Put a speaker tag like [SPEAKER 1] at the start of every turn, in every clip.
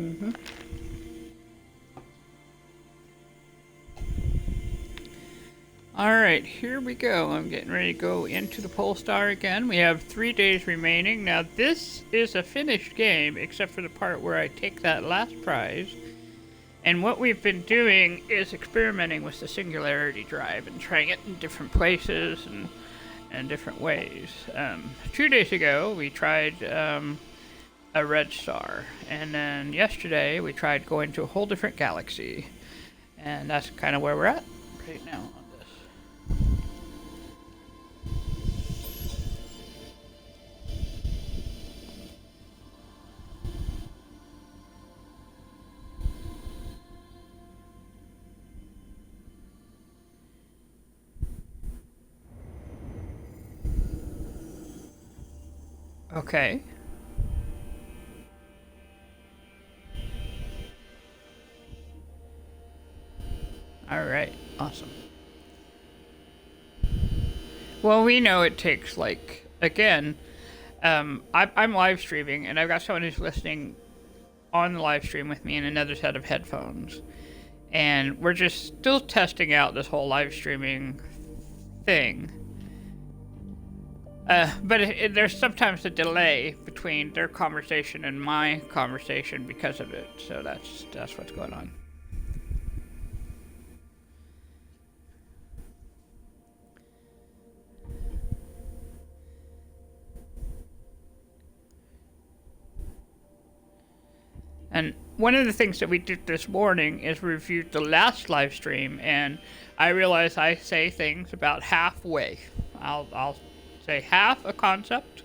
[SPEAKER 1] Mm-hmm. Alright, here we go. I'm getting ready to go into the Polestar again. We have 3 days remaining. Now, this is a finished game, except for the part where I take that last prize. And what we've been doing is experimenting with the Singularity Drive and trying it in different places and different ways. 2 days ago, we tried a red star. And then yesterday, we tried going to a whole different galaxy. And that's kind of where we're at right now. Okay. Alright, awesome. Well, we know it takes, like, again, I'm live streaming, and I've got someone who's listening on the live stream with me in another set of headphones. And we're just still testing out this whole live streaming thing. But there's sometimes a delay between their conversation and my conversation because of it. So that's what's going on. And one of the things that we did this morning is reviewed the last live stream, and I realize I say things about halfway. I'll say half a concept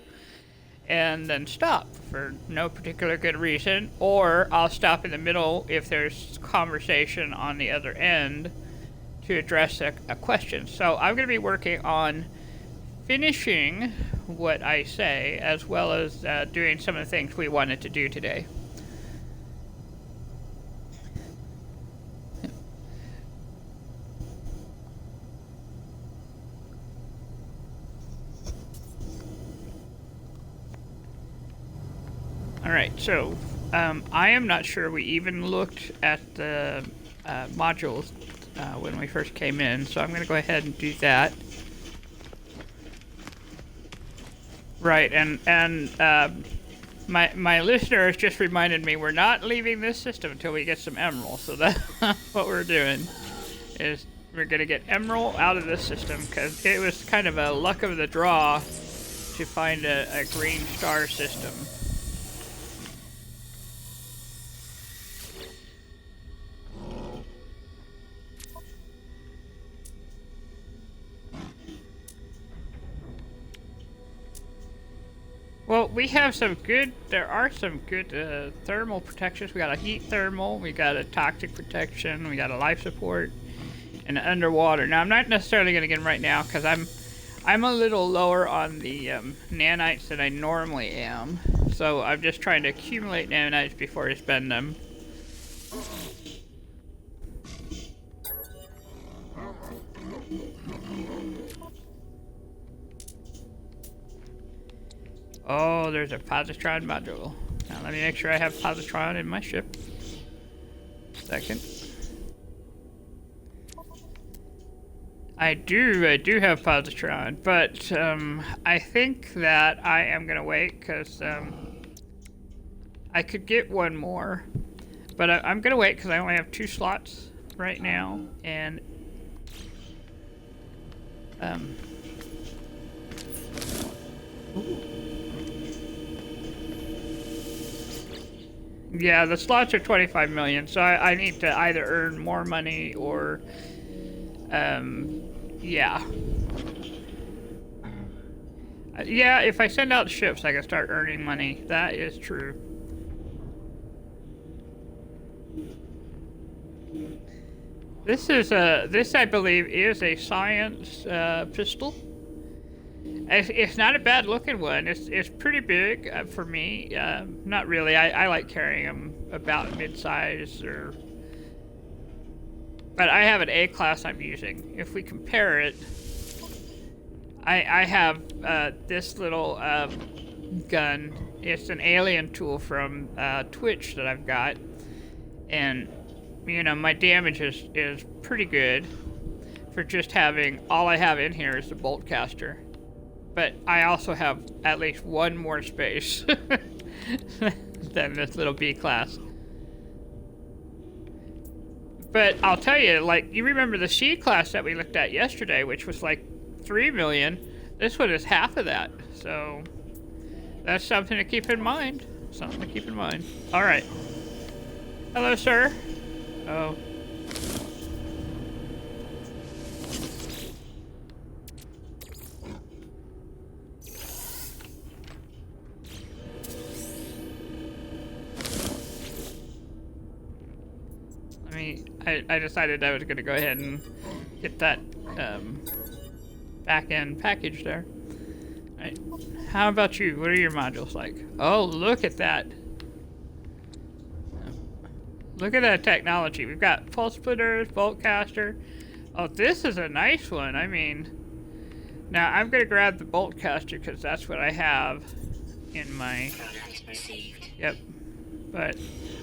[SPEAKER 1] and then stop for no particular good reason, or I'll stop in the middle if there's conversation on the other end to address a question. So I'm going to be working on finishing what I say, as well as doing some of the things we wanted to do today. Alright, so I am not sure we even looked at the modules when we first came in, so I'm going to go ahead and do that. Right, and my listener has just reminded me we're not leaving this system until we get some emerald, so that's what we're doing, is we're going to get emerald out of this system, because it was kind of a luck of the draw to find a green star system. Well, we have there are some good thermal protections. We got a heat thermal, we got a toxic protection, we got a life support, and underwater. Now, I'm not necessarily going to get them right now, because I'm a little lower on the nanites than I normally am. So I'm just trying to accumulate nanites before I spend them. Oh, there's a positron module. Now let me make sure I have positron in my ship. Second. I do have positron, but I think that I am gonna wait, because I could get one more, but I'm gonna wait because I only have 2 slots right now, and yeah, the slots are 25 million, so I need to either earn more money or, yeah. Yeah, if I send out ships, I can start earning money. That is true. This I believe is a science pistol. It's not a bad looking one. It's pretty big for me. Not really. I like carrying them about mid-size, but I have an A class I'm using. If we compare it, I have this little gun It's an alien tool from Twitch that I've got, and you know my damage is pretty good for just having all I have in here is the Boltcaster. But I also have at least one more space than this little B class. But I'll tell you, like, you remember the C class that we looked at yesterday, which was like 3 million. This one is half of that. So that's something to keep in mind. Something to keep in mind. All right. Hello, sir. Oh. I decided I was going to go ahead and get that back-end package there. All right. How about you? What are your modules like? Oh, look at that. Look at that technology. We've got pulse splitters, Boltcaster. Oh, this is a nice one. I mean, now I'm going to grab the Boltcaster because that's what I have in my... Yep. But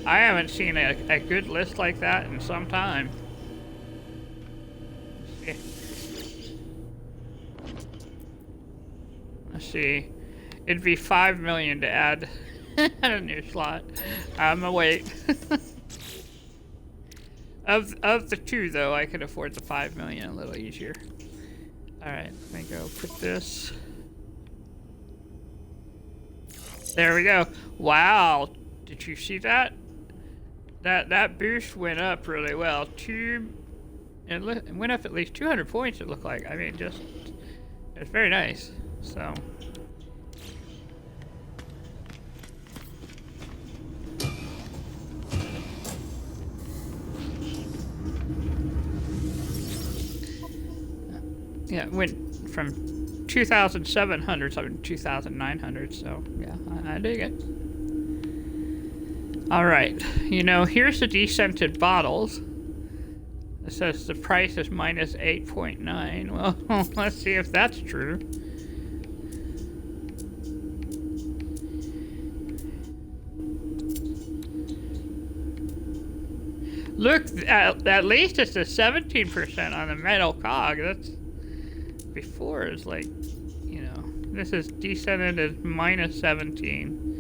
[SPEAKER 1] I haven't seen a good list like that in some time. Let's see. It'd be 5 million to add a new slot. I'm gonna wait. Of the two though, I could afford the 5 million a little easier. Alright, let me go put this. There we go. Wow. Did you see that? That boost went up really well. It went up at least 200 points, it looked like. I mean, it's very nice. So. Yeah, it went from 2,700 up to 2,900, so yeah, I dig it. Alright, you know, here's the descented bottles. It says the price is minus 8.9. Well, let's see if that's true. Look, at least it's a 17% on the metal cog. That's before is like, you know, this is descended as minus 17.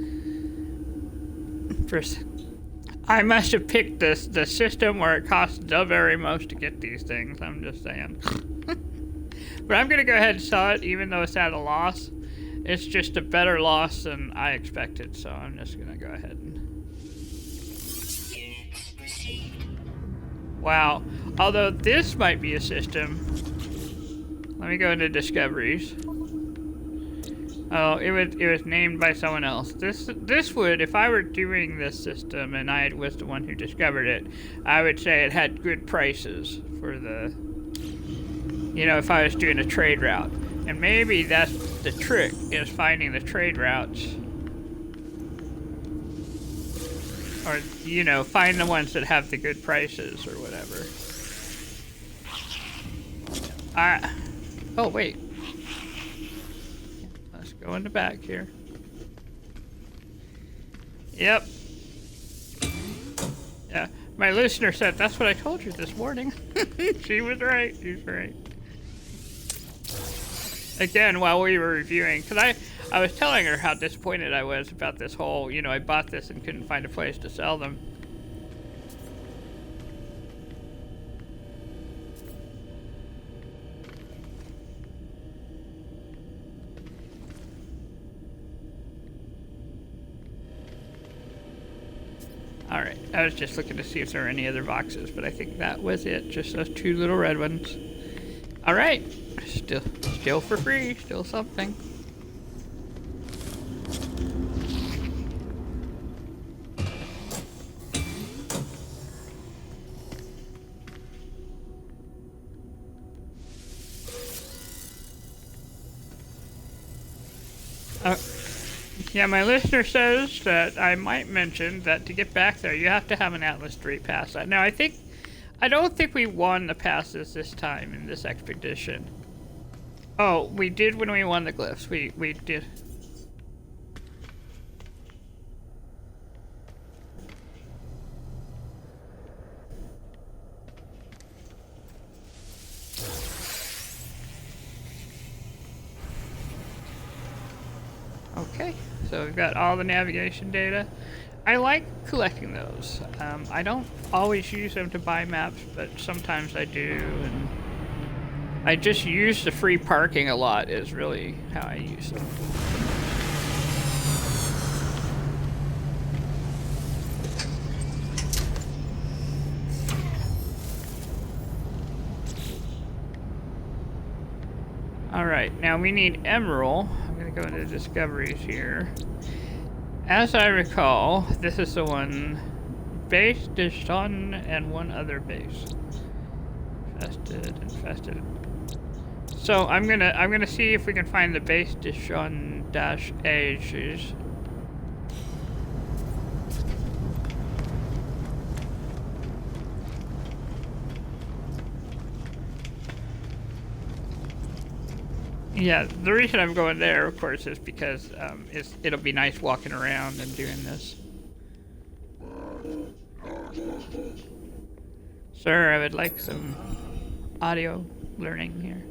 [SPEAKER 1] I must have picked the system where it costs the very most to get these things. I'm just saying. But I'm gonna go ahead and sell it, even though it's at a loss. It's just a better loss than I expected, so I'm just gonna go ahead and. Wow. Although this might be a system. Let me go into discoveries. Oh, it was named by someone else. This would, if I were doing this system and I was the one who discovered it, I would say it had good prices for the, you know, if I was doing a trade route. And maybe that's the trick, is finding the trade routes. Or, you know, find the ones that have the good prices or whatever. Oh, wait. Go in the back here. Yep. Yeah, my listener said, that's what I told you this morning. She was right. She's right. Again, while we were reviewing, because I was telling her how disappointed I was about this whole, you know, I bought this and couldn't find a place to sell them. Alright, I was just looking to see if there were any other boxes, but I think that was it. Just those two little red ones. Alright, still for free, still something. Yeah, my listener says that I might mention that to get back there, you have to have an Atlas 3 pass. Now, I don't think we won the passes this time in this expedition. Oh, we did when we won the glyphs. We did. So we've got all the navigation data. I like collecting those. I don't always use them to buy maps, but sometimes I do. And I just use the free parking a lot is really how I use them. Alright, now we need Emerald. I'm going to go into discoveries here. As I recall, this is the one base, Dishon, and one other base. Infested. So I'm gonna see if we can find the base Dishon -A. Yeah, the reason I'm going there, of course, is because it'll be nice walking around and doing this. Sir, I would like some audio learning here.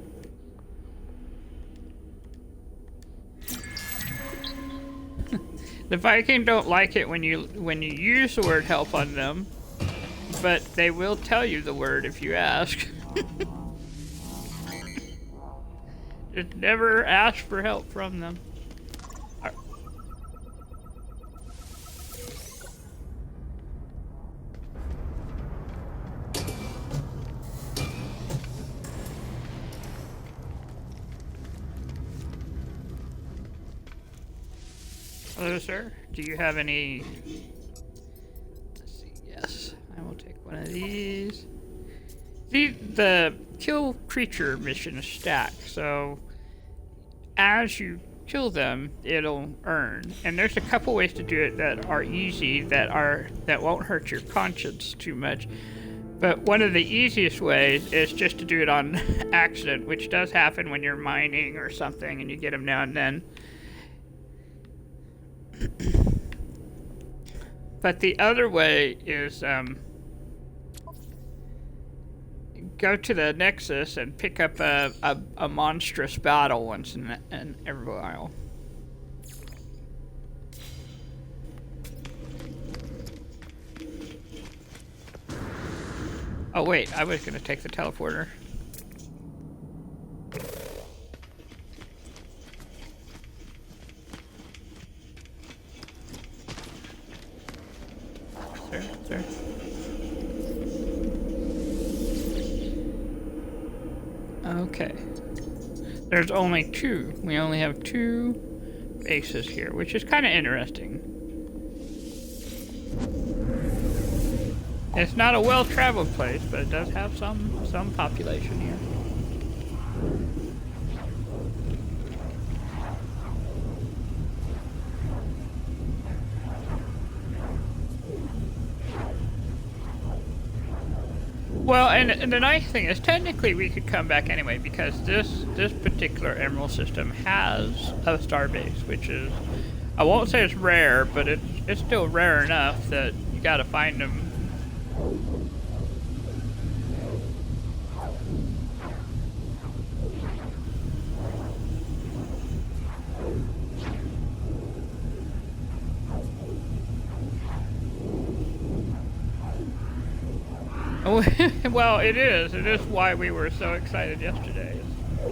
[SPEAKER 1] The Viking don't like it when you use the word help on them, but they will tell you the word if you ask. Just never ask for help from them. Hello, sir. Do you have any... Let's see. Yes, I will take one of these. The kill creature mission is stacked, so as you kill them, it'll earn. And there's a couple ways to do it that are easy, that won't hurt your conscience too much. But one of the easiest ways is just to do it on accident, which does happen when you're mining or something and you get them now and then. But the other way is go to the Nexus and pick up a monstrous battle once in every while. Oh wait, I was gonna take the teleporter. Sir. Okay. There's only two. We only have two bases here, which is kind of interesting. It's not a well-traveled place, but it does have some population here. Well, and the nice thing is, technically we could come back anyway, because this particular Emerald system has a starbase, which is, I won't say it's rare, but it's still rare enough that you gotta find them. Well, it is. It is why we were so excited yesterday,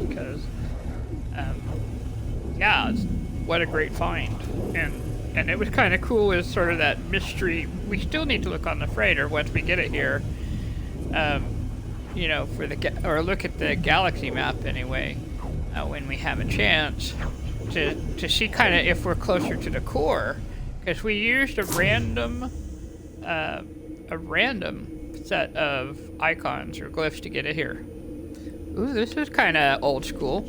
[SPEAKER 1] because, yeah, what a great find, and it was kind of cool as sort of that mystery. We still need to look on the freighter once we get it here, you know, for or look at the galaxy map anyway, when we have a chance to see kind of if we're closer to the core, because we used a random set of icons or glyphs to get it here. Ooh, this is kind of old school.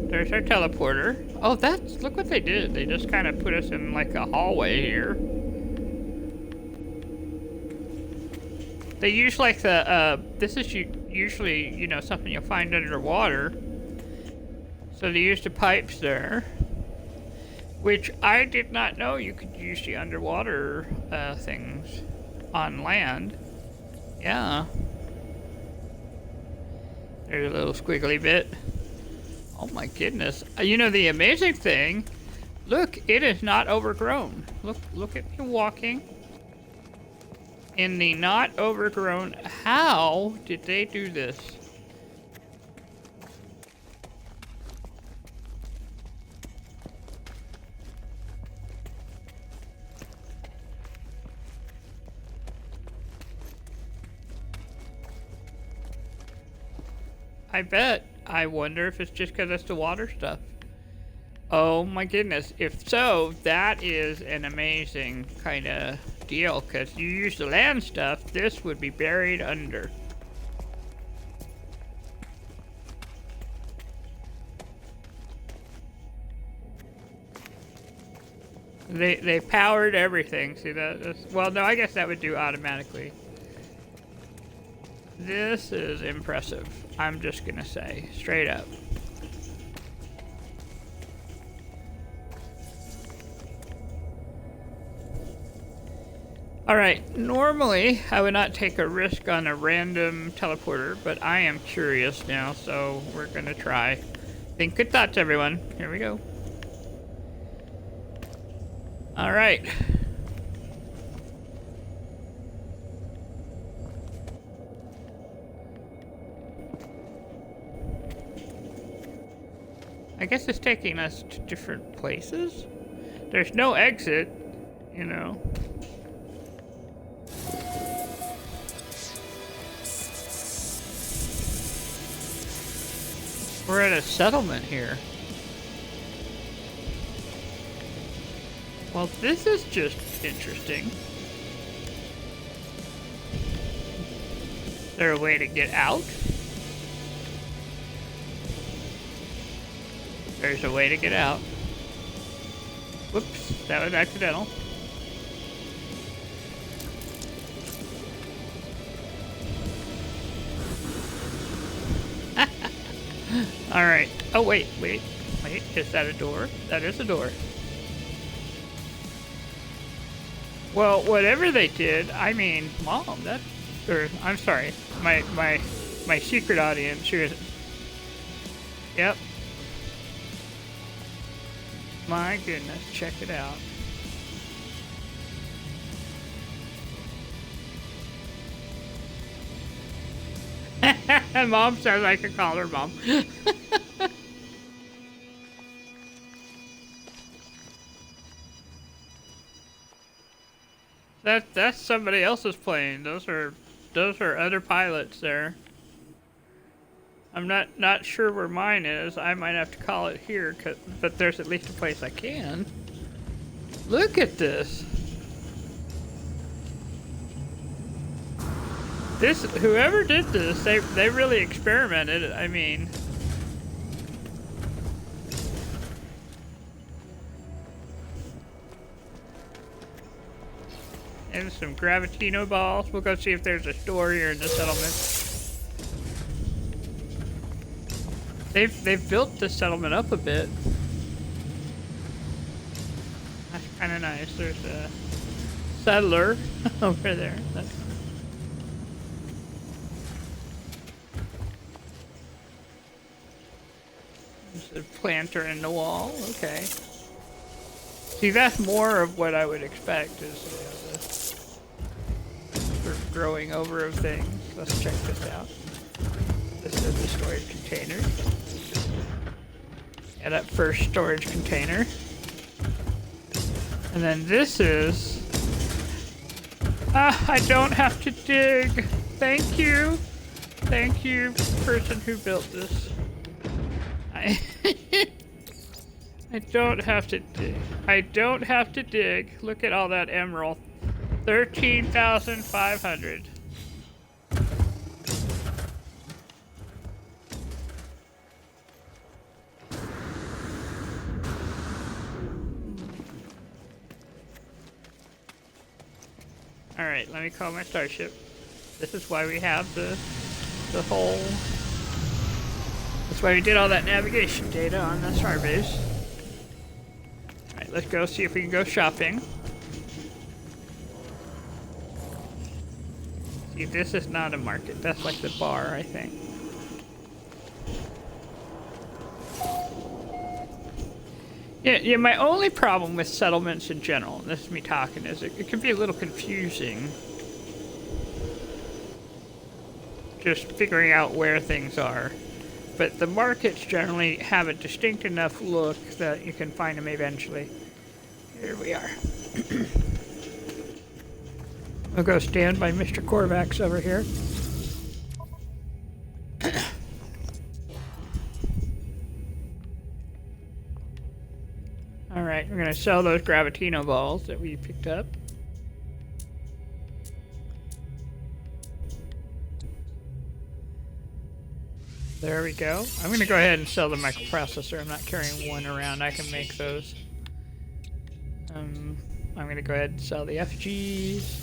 [SPEAKER 1] There's our teleporter. Oh, look what they did. They just kind of put us in like a hallway here. They use like this is usually, you know, something you'll find underwater. So they used the pipes there. Which I did not know you could use the underwater things on land. Yeah. There's a little squiggly bit. Oh my goodness. You know, the amazing thing, look, it is not overgrown. Look at me walking in the not overgrown. How did they do this? I bet. I wonder if it's just because it's the water stuff. Oh my goodness. If so, that is an amazing kind of deal, because you use the land stuff, this would be buried under. They powered everything. See that? Well, no, I guess that would do automatically. This is impressive. I'm just gonna say, straight up. Alright, normally I would not take a risk on a random teleporter, but I am curious now, so we're gonna try. Think good thoughts, everyone. Here we go. Alright. I guess it's taking us to different places. There's no exit, you know. We're at a settlement here. Well, this is just interesting. Is there a way to get out? There's a way to get out. Whoops, that was accidental. Alright. Oh, wait. Is that a door? That is a door. Well, whatever they did, I mean, Mom, that... Or, I'm sorry. My secret audience. She was... Yep. My goodness, check it out. Mom says I can call her Mom. That's somebody else's plane. Those are other pilots there. I'm not sure where mine is. I might have to call it here, but there's at least a place I can. Look at this. Whoever did this, they really experimented. I mean, and some Gravitino balls. We'll go see if there's a store here in the settlement. They've built the settlement up a bit. That's kind of nice. There's a settler over there. There's a planter in the wall. Okay. See, that's more of what I would expect, is the sort of growing over of things. Let's check this out. This is the storage container. Yeah, that first storage container. And then this is... I don't have to dig. Thank you. Thank you, person who built this. I don't have to dig. I don't have to dig. Look at all that emerald. 13,500. Alright, let me call my starship. This is why we have the whole... That's why we did all that navigation data on the starbase. Alright, let's go see if we can go shopping. See, this is not a market. That's like the bar, I think. Yeah, my only problem with settlements in general, and this is me talking, is it can be a little confusing just figuring out where things are. But the markets generally have a distinct enough look that you can find them eventually. Here we are. I'll go stand by Mr. Korvax over here. Alright, we're gonna sell those Gravitino balls that we picked up. There we go. I'm gonna go ahead and sell the microprocessor. I'm not carrying one around. I can make those. I'm gonna go ahead and sell the FGs.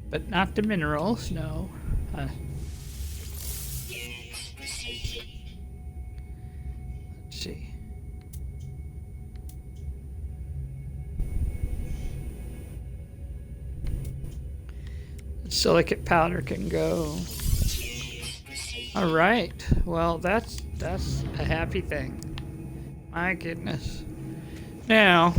[SPEAKER 1] But not the minerals, no. Let's see. Silicate powder can go. All right. Well, that's a happy thing. My goodness. Now,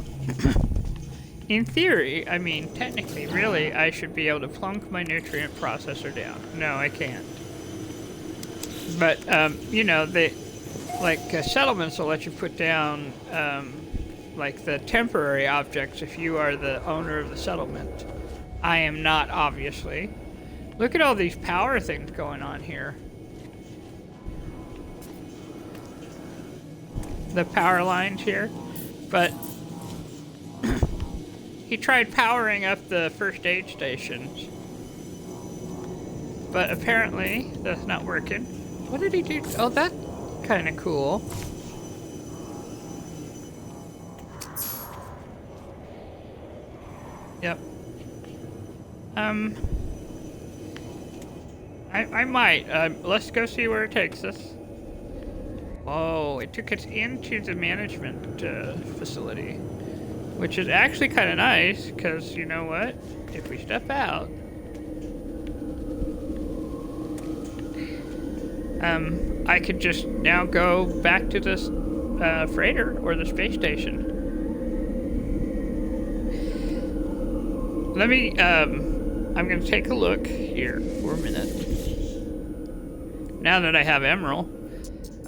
[SPEAKER 1] in theory, I mean, technically, really, I should be able to plunk my nutrient processor down. No, I can't. But, you know, settlements will let you put down, like, the temporary objects if you are the owner of the settlement. I am not, obviously. Look at all these power things going on here. The power lines here, but he tried powering up the first aid stations, but apparently that's not working. What did he do? Oh, that's kind of cool. Yep. I might. Let's go see where it takes us. Oh, it took us into the management facility, which is actually kind of nice, because you know what? If we step out, I could just now go back to this freighter or the space station. Let me, I'm going to take a look here for a minute. Now that I have Emerald.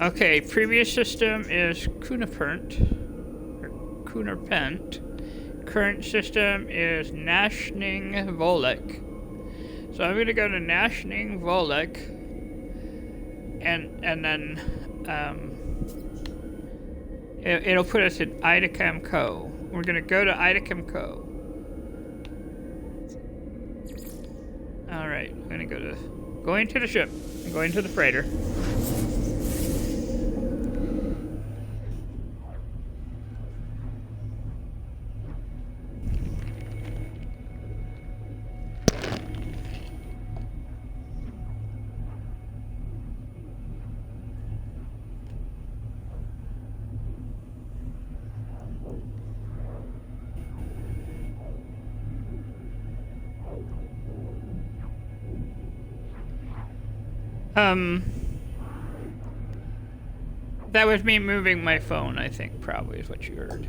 [SPEAKER 1] Okay, previous system is Kunapent. Current system is Nashning Volek. So I'm going to go to Nashning Volek, and then it'll put us in Idacam Co. We're going to go to Idacam Co. All right, I'm going to go into the ship. I'm going to the freighter. That was me moving my phone, I think, probably is what you heard.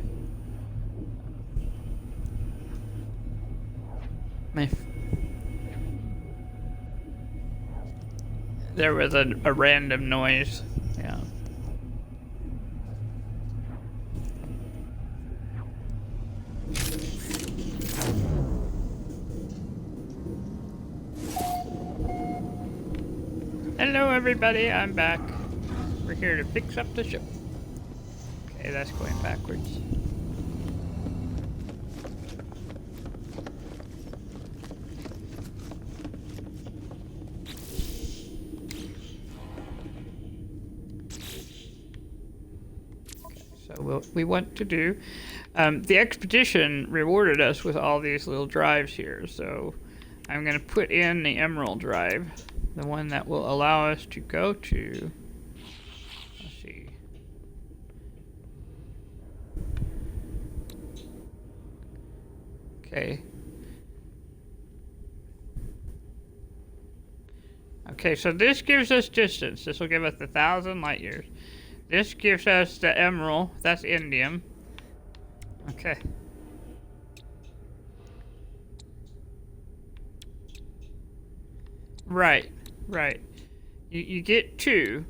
[SPEAKER 1] There was a random noise, yeah. Hello everybody, I'm back. We're here to fix up the ship. Okay, that's going backwards. Okay, so what we want to do, the expedition rewarded us with all these little drives here, so I'm going to put in the Emerald drive, the one that will allow us to go to, let's see. Okay. Okay, so this gives us distance. This will give us 1,000 light years. This gives us the emerald. That's indium. Okay. Right, right. You get two.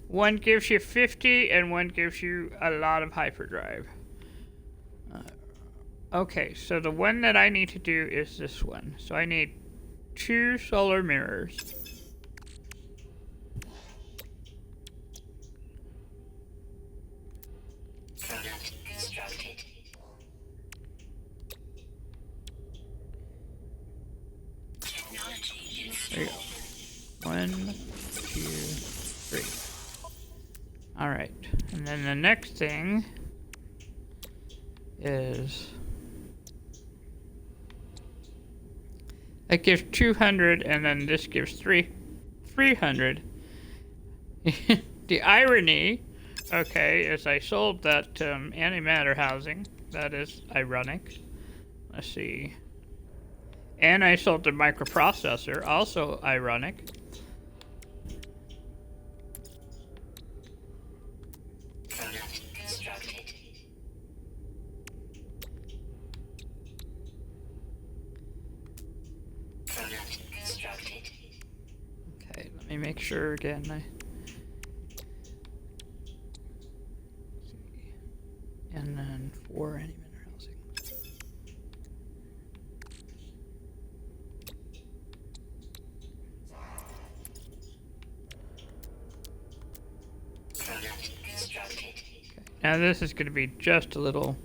[SPEAKER 1] One gives you 50 and one gives you a lot of hyperdrive. Okay, so the one that I need to do is this one. So I need 2 solar mirrors. There you go. 1, 2, 3. Alright, and then the next thing is... that gives 200, and then this gives 300. The irony, okay, is I sold that antimatter housing. That is ironic. Let's see. And I sold the microprocessor, also ironic. Okay, let me make sure again. And then 4 antimatter housing. Okay. Now this is going to be just a little,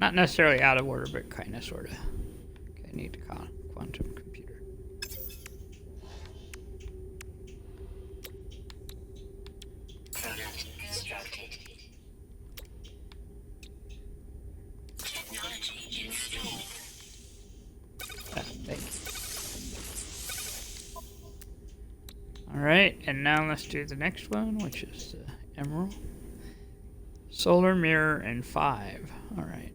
[SPEAKER 1] not necessarily out of order, but kind of, sort of. Okay, I need to call quantum computer. Alright, and now let's do the next one, which is the emerald. Solar mirror and 5. Alright.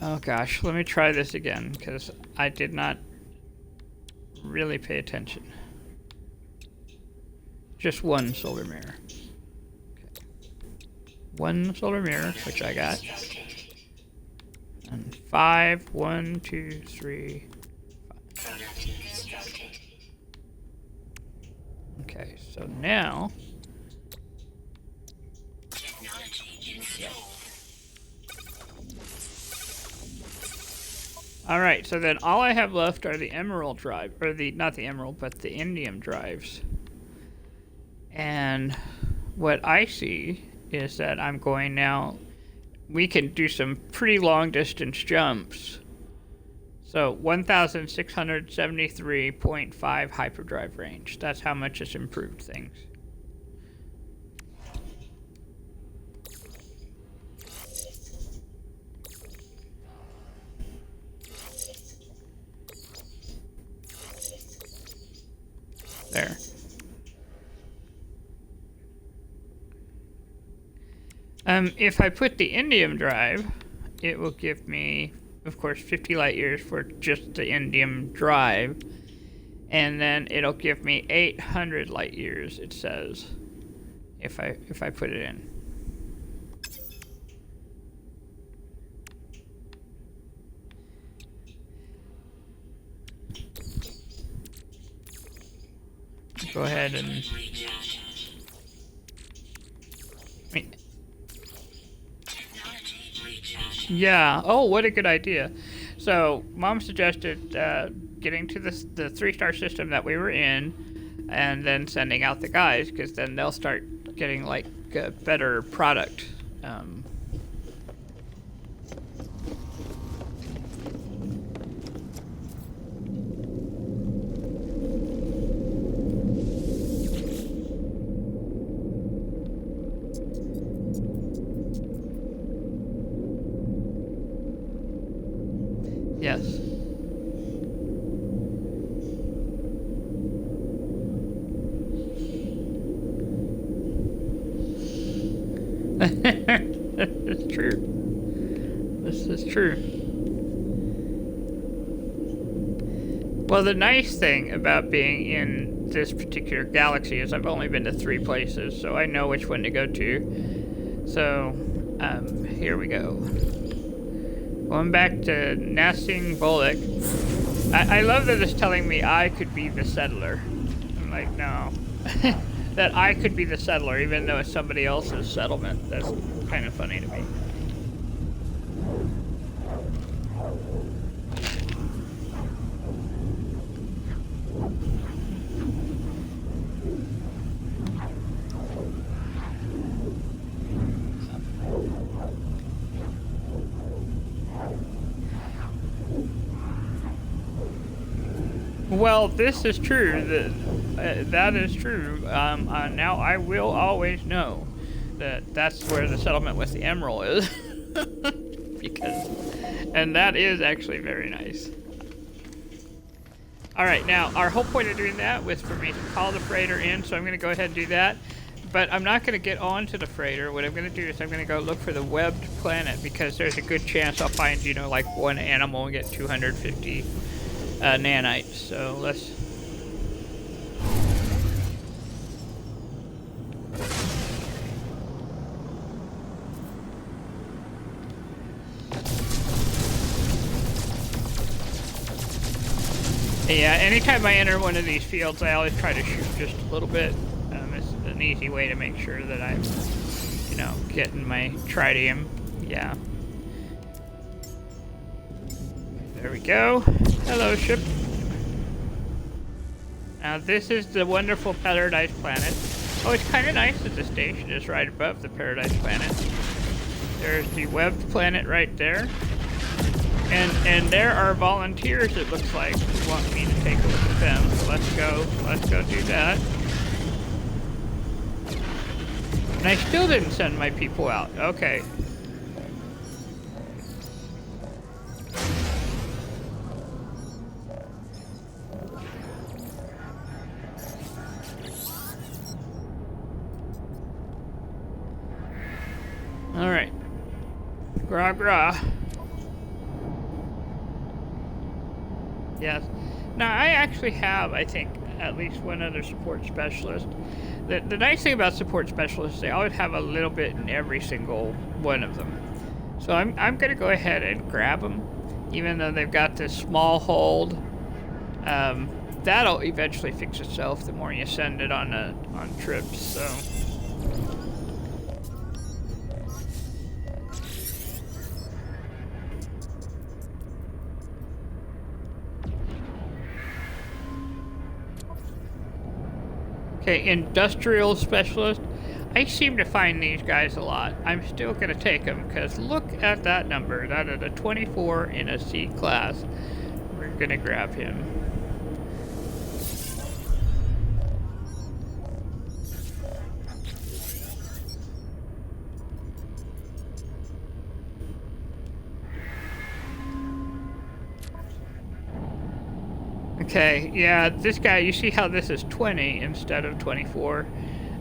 [SPEAKER 1] Oh gosh, let me try this again, because I did not really pay attention. Just 1 solar mirror. Okay. 1 solar mirror, which I got. And 5, 1, 2, 3, 5. Okay, so now. Alright, so then all I have left are the emerald drive, or not the emerald, but the indium drives. And what I see is that I'm going now, we can do some pretty long distance jumps. So 1,673.5 hyperdrive range. That's how much it's improved things. There. If I put the indium drive, it will give me, of course, 50 light years for just the indium drive, and then it'll give me 800 light years, it says, if I put it in. Go ahead and yeah. Oh, what a good idea. So, Mom suggested getting to the 3-star system that we were in, and then sending out the guys, because then they'll start getting like a better product. Yes. This is true. This is true. Well, the nice thing about being in this particular galaxy is I've only been to 3 places, so I know which one to go to. So, here we go. Going back to Nasing Bullock. I love that it's telling me I could be the settler. I'm like, no. That I could be the settler, even though it's somebody else's settlement. That's kind of funny to me. Well, this is true. That is true. Now I will always know that that's where the settlement with the emerald is. And that is actually very nice. Alright, now our whole point of doing that was for me to call the freighter in, so I'm going to go ahead and do that. But I'm not going to get onto the freighter. What I'm going to do is I'm going to go look for the webbed planet, because there's a good chance I'll find, you know, like one animal and get 250 nanites. So let's... Yeah, anytime I enter one of these fields, I always try to shoot just a little bit. It's an easy way to make sure that I'm, you know, getting my tritium. Yeah. There we go. Hello, ship. Now, this is the wonderful Paradise Planet. Oh, it's kind of nice that the station is right above the Paradise Planet. There's the webbed planet right there. And there are volunteers, it looks like, who want me to take a look at them. So let's go do that. And I still didn't send my people out. Okay. Alright. Gra gra. Yes. Now, I actually have, I think, at least one other support specialist. The nice thing about support specialists, they always have a little bit in every single one of them. So I'm going to go ahead and grab them, even though they've got this small hold. That'll eventually fix itself the more you send it on trips, so... Okay, industrial specialist. I seem to find these guys a lot. I'm still going to take them because look at that number. That is a 24 in a C class. We're going to grab him. Okay, yeah, this guy, you see how this is 20 instead of 24.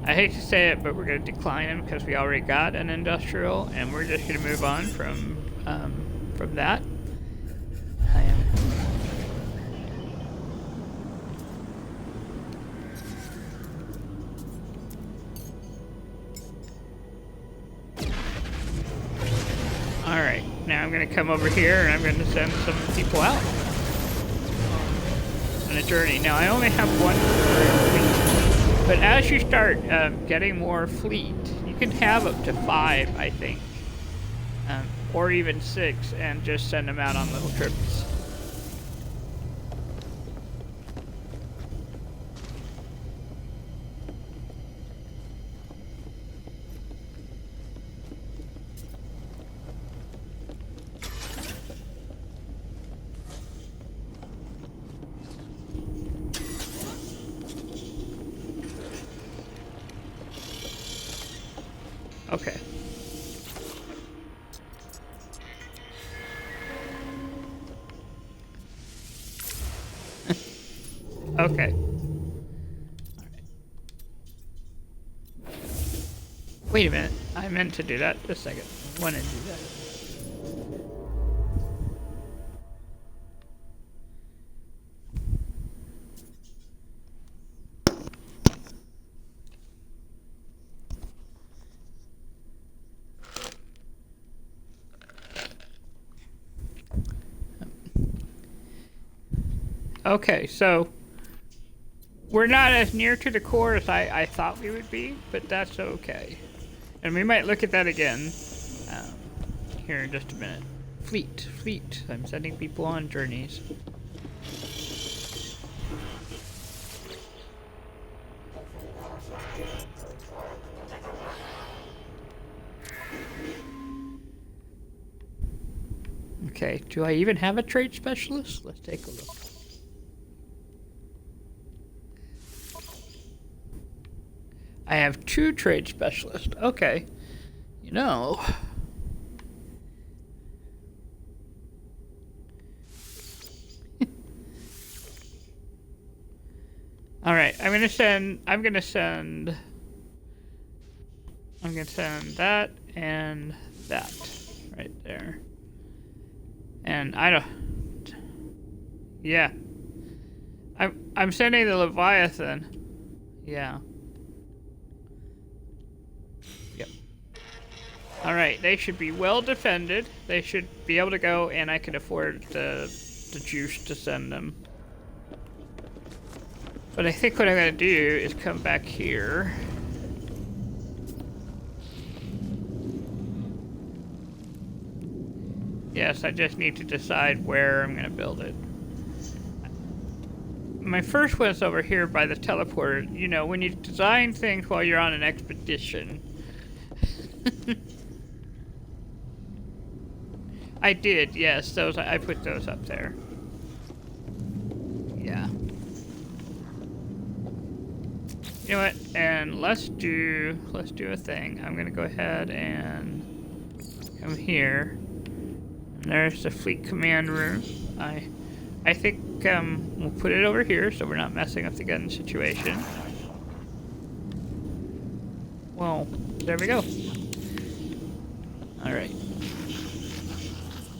[SPEAKER 1] I hate to say it, but we're going to decline him because we already got an industrial, and we're just going to move on from that. Alright, now I'm going to come over here and I'm going to send some people out on a journey. Now, I only have one fleet, but as you start getting more fleet, you can have up to 5, I think, or even 6, and just send them out on little trips. Okay. Okay. Wait a minute. I meant to do that. Just a second. I wanted to do that. Okay, so we're not as near to the core as I thought we would be, but that's okay. And we might look at that again here in just a minute. Fleet. I'm sending people on journeys. Okay, do I even have a trade specialist? Let's take a look. I have 2 trade specialists. Okay. You know. Alright, I'm gonna send that and that right there. And I don't. Yeah. I'm sending the Leviathan. Yeah. Yep. Alright, they should be well defended. They should be able to go, and I can afford the juice to send them. But I think what I'm gonna do is come back here. Yes, I just need to decide where I'm gonna build it. My first one's over here by the teleporter. You know, when you design things while you're on an expedition. I did, yes. Those I put those up there. Yeah. You know what? And let's do a thing. I'm gonna go ahead and come here. And there's the fleet command room. I think we'll put it over here so we're not messing up the gun situation. Well, there we go. All right.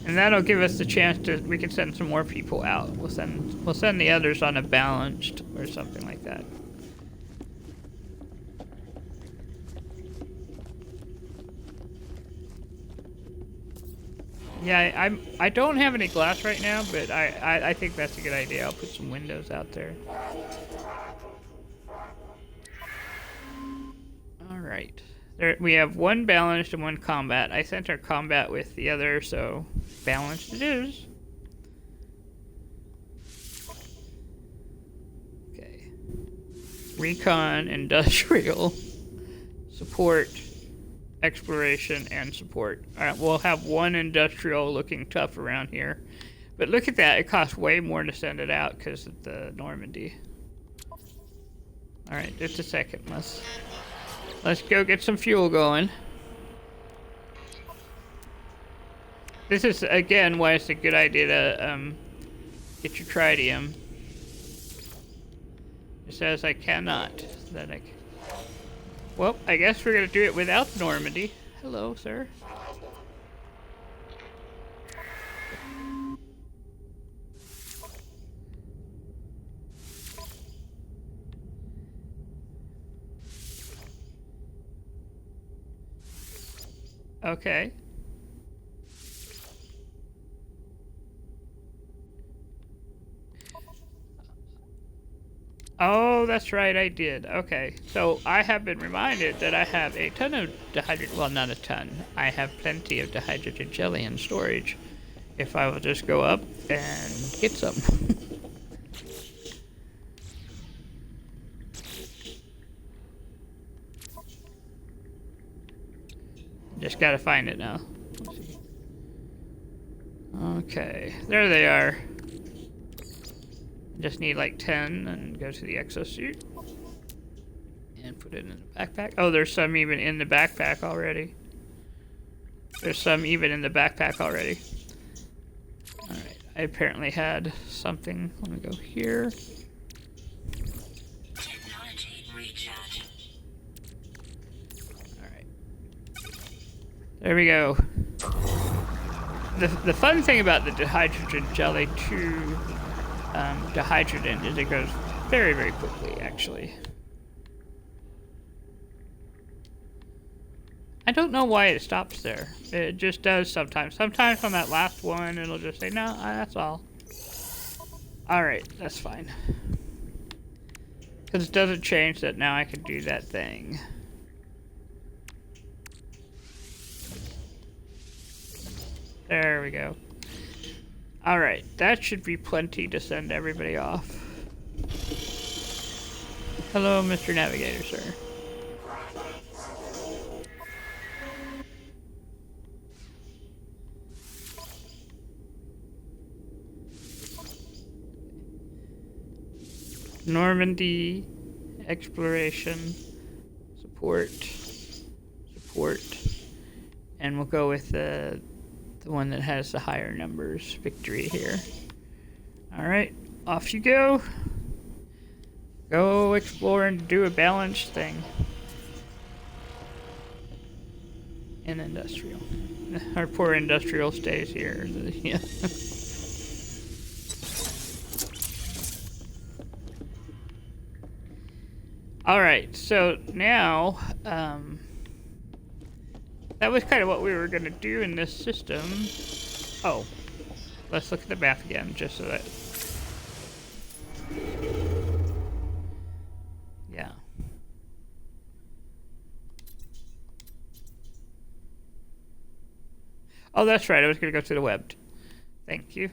[SPEAKER 1] And that'll give us the chance we can send some more people out. We'll send the others on a balanced or something like that. Yeah, I don't have any glass right now, but I think that's a good idea. I'll put some windows out there. All right. We have 1 balanced and 1 combat. I sent our combat with the other, so balanced it is. Okay. Recon, industrial, support, exploration, and support. Alright, we'll have 1 industrial looking tough around here. But look at that, it costs way more to send it out because of the Normandy. Alright, just a second. Let's go get some fuel going. This is, again, why it's a good idea to get your tritium. It says I cannot. Well, I guess we're gonna do it without the Normandy. Hello, sir. Okay. Oh, that's right, I did. Okay, so I have been reminded that I have a ton of dihydrogen, well, not a ton. I have plenty of dihydrogen jelly in storage. If I will just go up and get some. Just gotta find it now. Okay, there they are. Just need like 10 and go to the exosuit. And put it in the backpack. Oh, there's some even in the backpack already. Alright, I apparently had something. Let me go here. Alright. There we go. The fun thing about the dihydrogen jelly to dihydrogen is it goes very, very quickly, actually. I don't know why it stops there. It just does sometimes. Sometimes on that last one, it'll just say, no, that's all. Alright, that's fine. Because it doesn't change that now I can do that thing. There we go. Alright, that should be plenty to send everybody off. Hello, Mr. Navigator, sir. Normandy, exploration, support, and we'll go with the one that has the higher numbers, victory here. Alright, off you go. Go explore and do a balanced thing. And industrial. Our poor industrial stays here. Yeah. Alright, so now, that was kind of what we were going to do in this system. Oh, let's look at the map again, just so that... Yeah. Oh, that's right, I was going to go to the web. Thank you.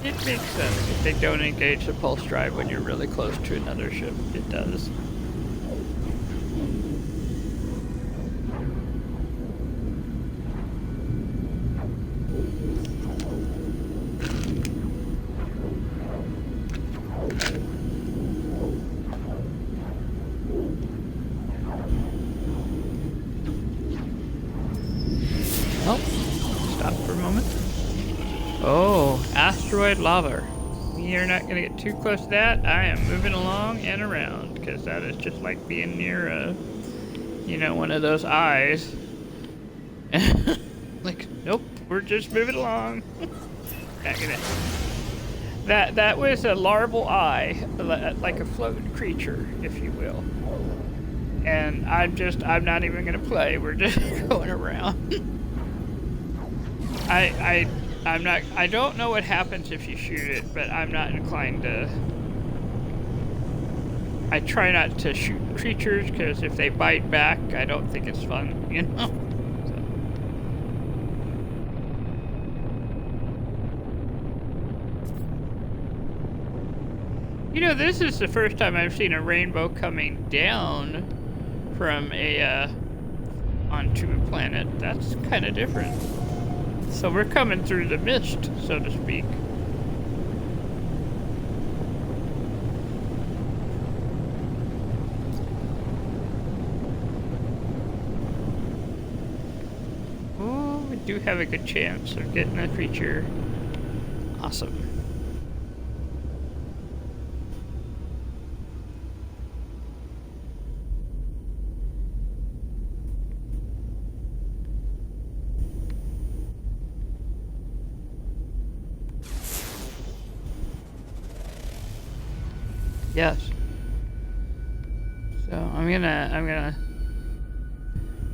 [SPEAKER 1] It makes sense. If they don't engage the pulse drive when you're really close to another ship, it does. Asteroid lava. We are not going to get too close to that. I am moving along and around because that is just like being near a, you know, one of those eyes. Like, nope, we're just moving along. Back in it. That was a larval eye, like a floating creature, if you will. And I'm not even going to play. We're just going around. I don't know what happens if you shoot it, but I'm not inclined to. I try not to shoot creatures because if they bite back, I don't think it's fun, you know? So. You know, this is the first time I've seen a rainbow coming down from a, onto a planet. That's kind of different. So we're coming through the mist, so to speak. Oh, we do have a good chance of getting a creature. Awesome. Yes. So I'm gonna.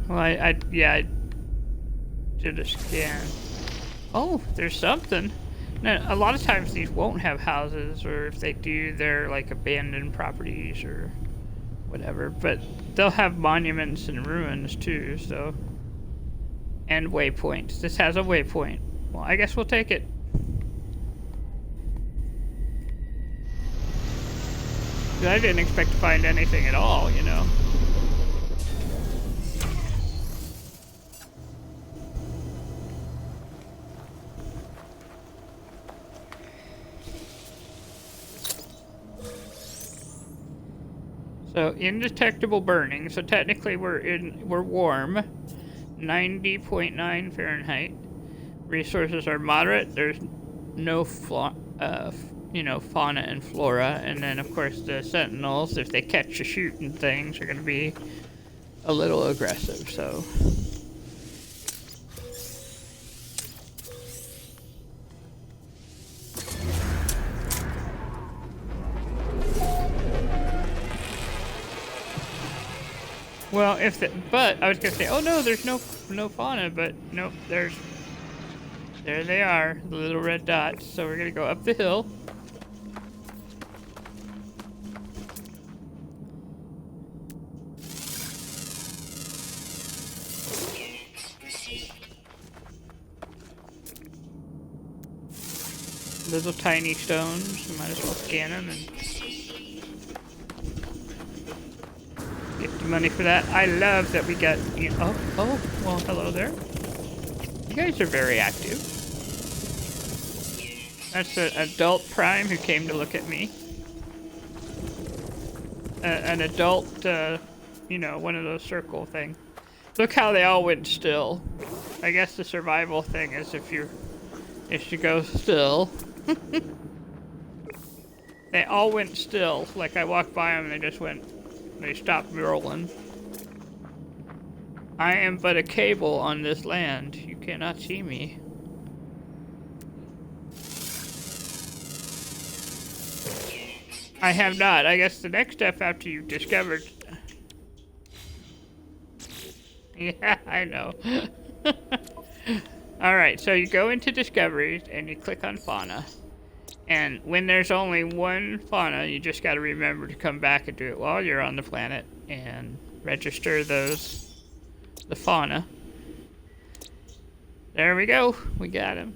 [SPEAKER 1] Well, I did a scan. Oh, there's something. Now, a lot of times these won't have houses, or if they do, they're like abandoned properties or whatever. But they'll have monuments and ruins too. So, and waypoints. This has a waypoint. Well, I guess we'll take it. I didn't expect to find anything at all, you know. So indetectable burning. So technically we're warm. 90.9 Fahrenheit. Resources are moderate. There's no fauna and flora. And then, of course, the sentinels, if they catch you shooting things, are going to be a little aggressive, so... Well, but I was gonna say, oh no, there's no fauna, but nope, there they are, the little red dots. So we're gonna go up the hill. Little tiny stones, you might as well scan them and get the money for that. I love that we got, well, hello there. You guys are very active. That's an adult Prime who came to look at me. An adult, one of those circle thing. Look how they all went still. I guess the survival thing is if you go still. They all went still. Like I walked by them and they stopped rolling. I am but a cable on this land. You cannot see me. I have not. I guess the next step after you've discovered... Yeah, I know. Alright, so you go into discoveries and you click on fauna. And when there's only one fauna, you just gotta remember to come back and do it while you're on the planet and register the fauna. There we go. We got him.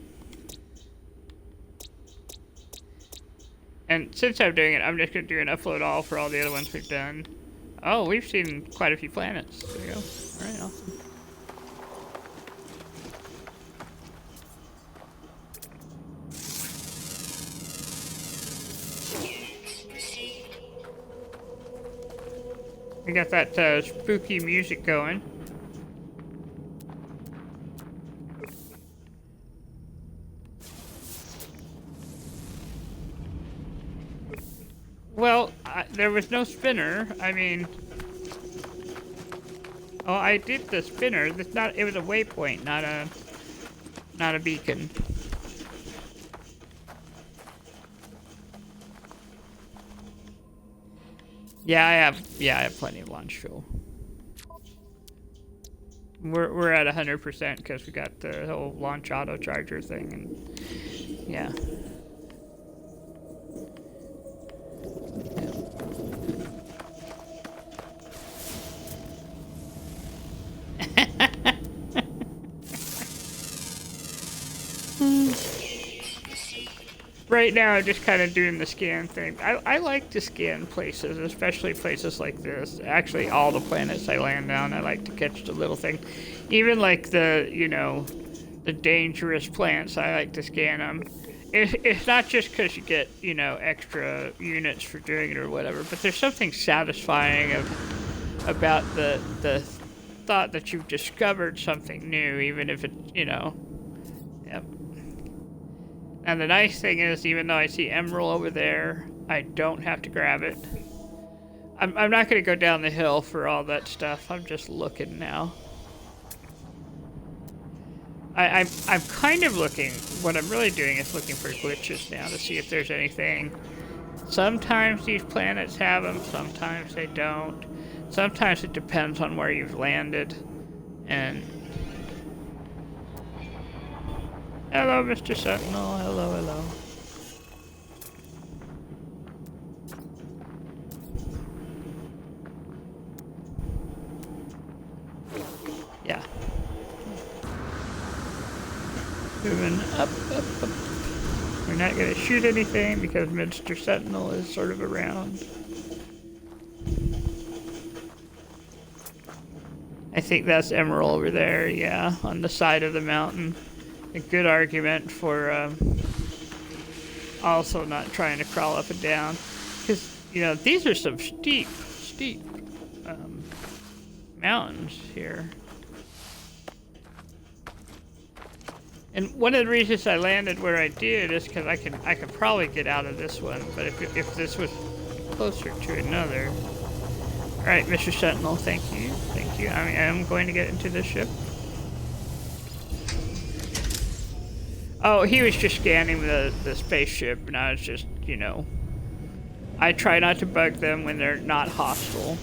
[SPEAKER 1] And since I'm doing it, I'm just gonna do an upload all for all the other ones we've done. Oh, we've seen quite a few planets. There we go. Alright, awesome. We got that spooky music going. Well, there was no spinner. I mean... Oh, I did the spinner. It was a waypoint, not a beacon. Yeah, I have plenty of launch fuel. We're at 100% because we got the whole launch auto charger thing, and yeah. Right now, I'm just kind of doing the scan thing. I like to scan places, especially places like this. Actually, all the planets I land on, I like to catch the little thing. Even like the dangerous plants, I like to scan them. It's not just because you get, extra units for doing it or whatever, but there's something satisfying about the thought that you've discovered something new, even if it, Yep. And the nice thing is, even though I see emerald over there, I don't have to grab it. I'm not going to go down the hill for all that stuff. I'm just looking now. I'm kind of looking. What I'm really doing is looking for glitches now to see if there's anything. Sometimes these planets have them, sometimes they don't. Sometimes it depends on where you've landed. And hello, Mr. Sentinel. Hello, hello. Yeah. Moving up, up, up. We're not going to shoot anything because Mr. Sentinel is sort of around. I think that's emerald over there, yeah, on the side of the mountain. A good argument for also not trying to crawl up and down. Because, these are some steep mountains here. And one of the reasons I landed where I did is because I could probably get out of this one, but if this was closer to another. All right, Mr. Sentinel, thank you. I am going to get into this ship. Oh, he was just scanning the spaceship, and I was just, you know, I try not to bug them when they're not hostile.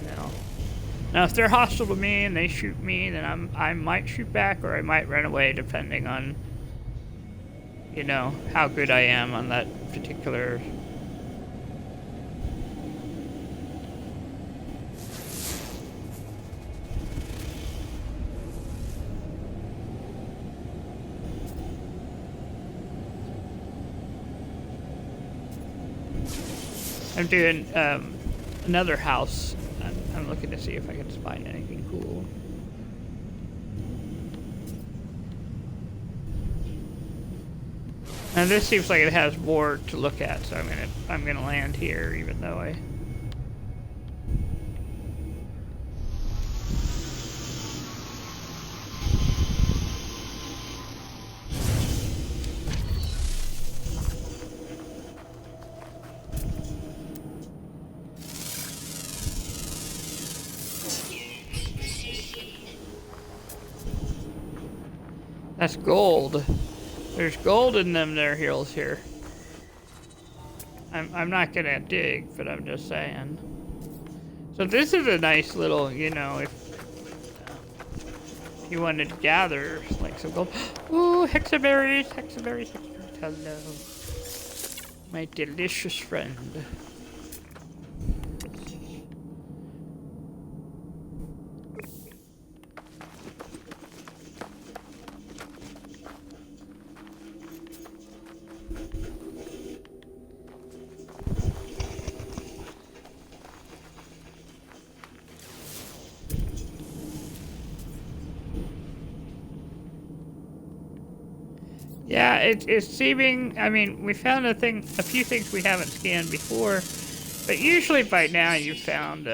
[SPEAKER 1] You know. Now, if they're hostile to me and they shoot me, then I might shoot back or I might run away, depending on, you know, how good I am on that particular. I'm doing another house. I'm looking to see if I can find anything cool. And this seems like it has more to look at, so I'm gonna land here, even though I. That's gold. There's gold in them there hills here. I'm not gonna dig, but I'm just saying. So this is a nice little, you know, if you wanted to gather like some gold. Ooh, hexaberries. Hello, my delicious friend. Yeah, it's seeming. I mean, we found a few things we haven't scanned before, but usually by now you've found.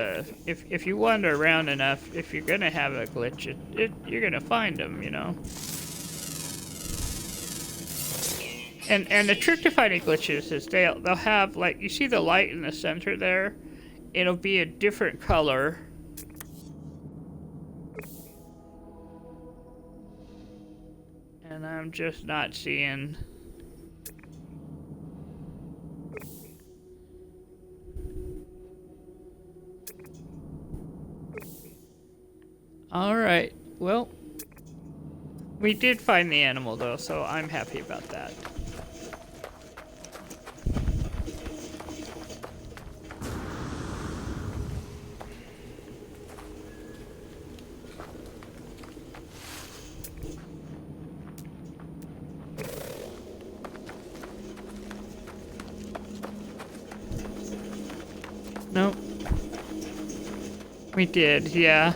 [SPEAKER 1] If you wander around enough, if you're gonna have a glitch, you're gonna find them, you know. And the trick to finding glitches is they'll have, like, you see the light in the center there, it'll be a different color. And I'm just not seeing. All right. Well, we did find the animal though, so I'm happy about that. Nope. We did, yeah.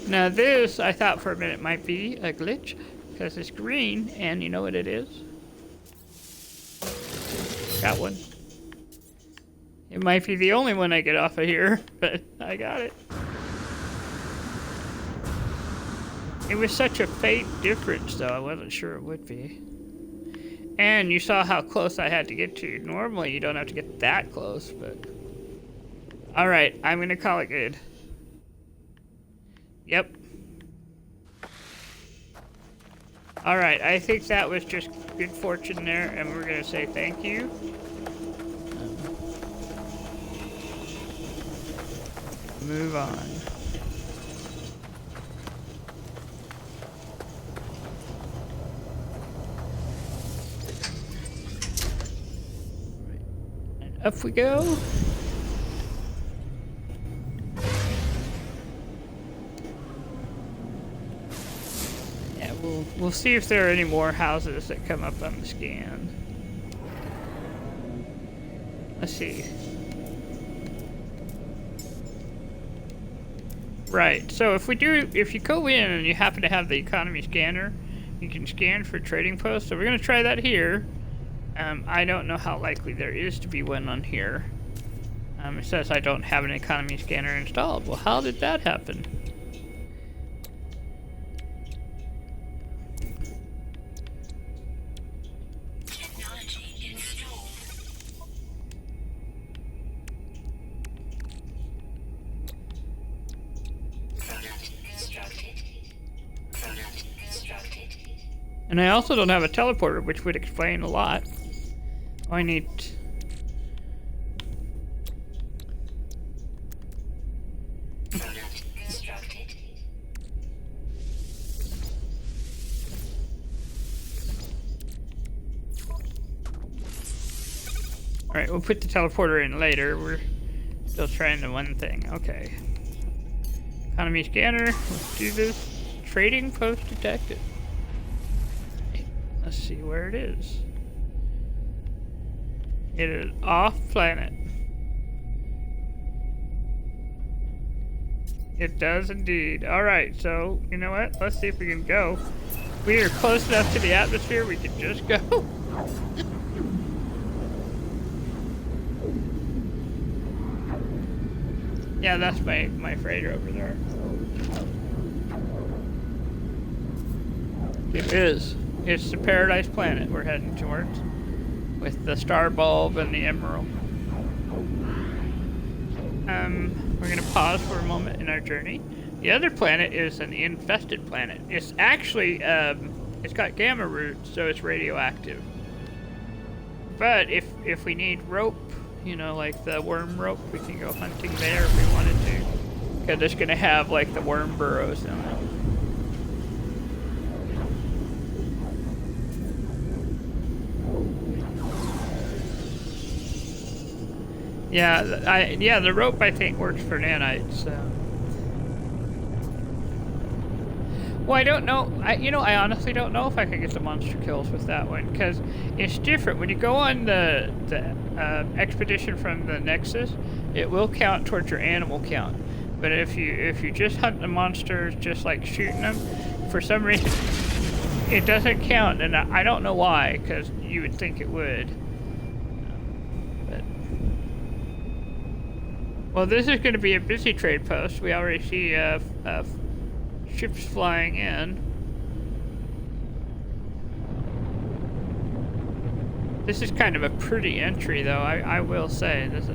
[SPEAKER 1] Now this, I thought for a minute might be a glitch, because it's green, and you know what it is? Got one. It might be the only one I get off of here, but I got it. It was such a faint difference, though, I wasn't sure it would be. And you saw how close I had to get to. Normally, you don't have to get that close, but... Alright, I'm gonna call it good. Yep. Alright, I think that was just good fortune there, and we're gonna say thank you. Move on. And up we go. We'll see if there are any more houses that come up on the scan. Let's see. Right, so if you go in and you happen to have the economy scanner, you can scan for trading posts. So we're gonna try that here. I don't know how likely there is to be one on here. It says I don't have an economy scanner installed. Well, how did that happen? And I also don't have a teleporter, which would explain a lot. Oh, I need... Alright, we'll put the teleporter in later. We're still trying the one thing. Okay. Economy scanner. Let's do this. Trading post detected. Let's see where it is. It is off planet. It does indeed. Alright, so, you know what? Let's see if we can go. We are close enough to the atmosphere, we can just go. Yeah, that's my freighter over there. It is. It's the Paradise Planet we're heading towards. With the star bulb and the emerald. We're gonna pause for a moment in our journey. The other planet is an infested planet. It's actually, it's got gamma roots, so it's radioactive. But if we need rope, you know, like the worm rope, we can go hunting there if we wanted to. Because it's gonna have like the worm burrows in it. Yeah, the rope I think works for nanites. Well, I don't know. I honestly don't know if I can get the monster kills with that one because it's different. When you go on the expedition from the Nexus, it will count towards your animal count. But if you just hunt the monsters, just like shooting them, for some reason it doesn't count, and I don't know why. Because you would think it would. Well, this is going to be a busy trade post. We already see ships flying in. This is kind of a pretty entry, though. I will say this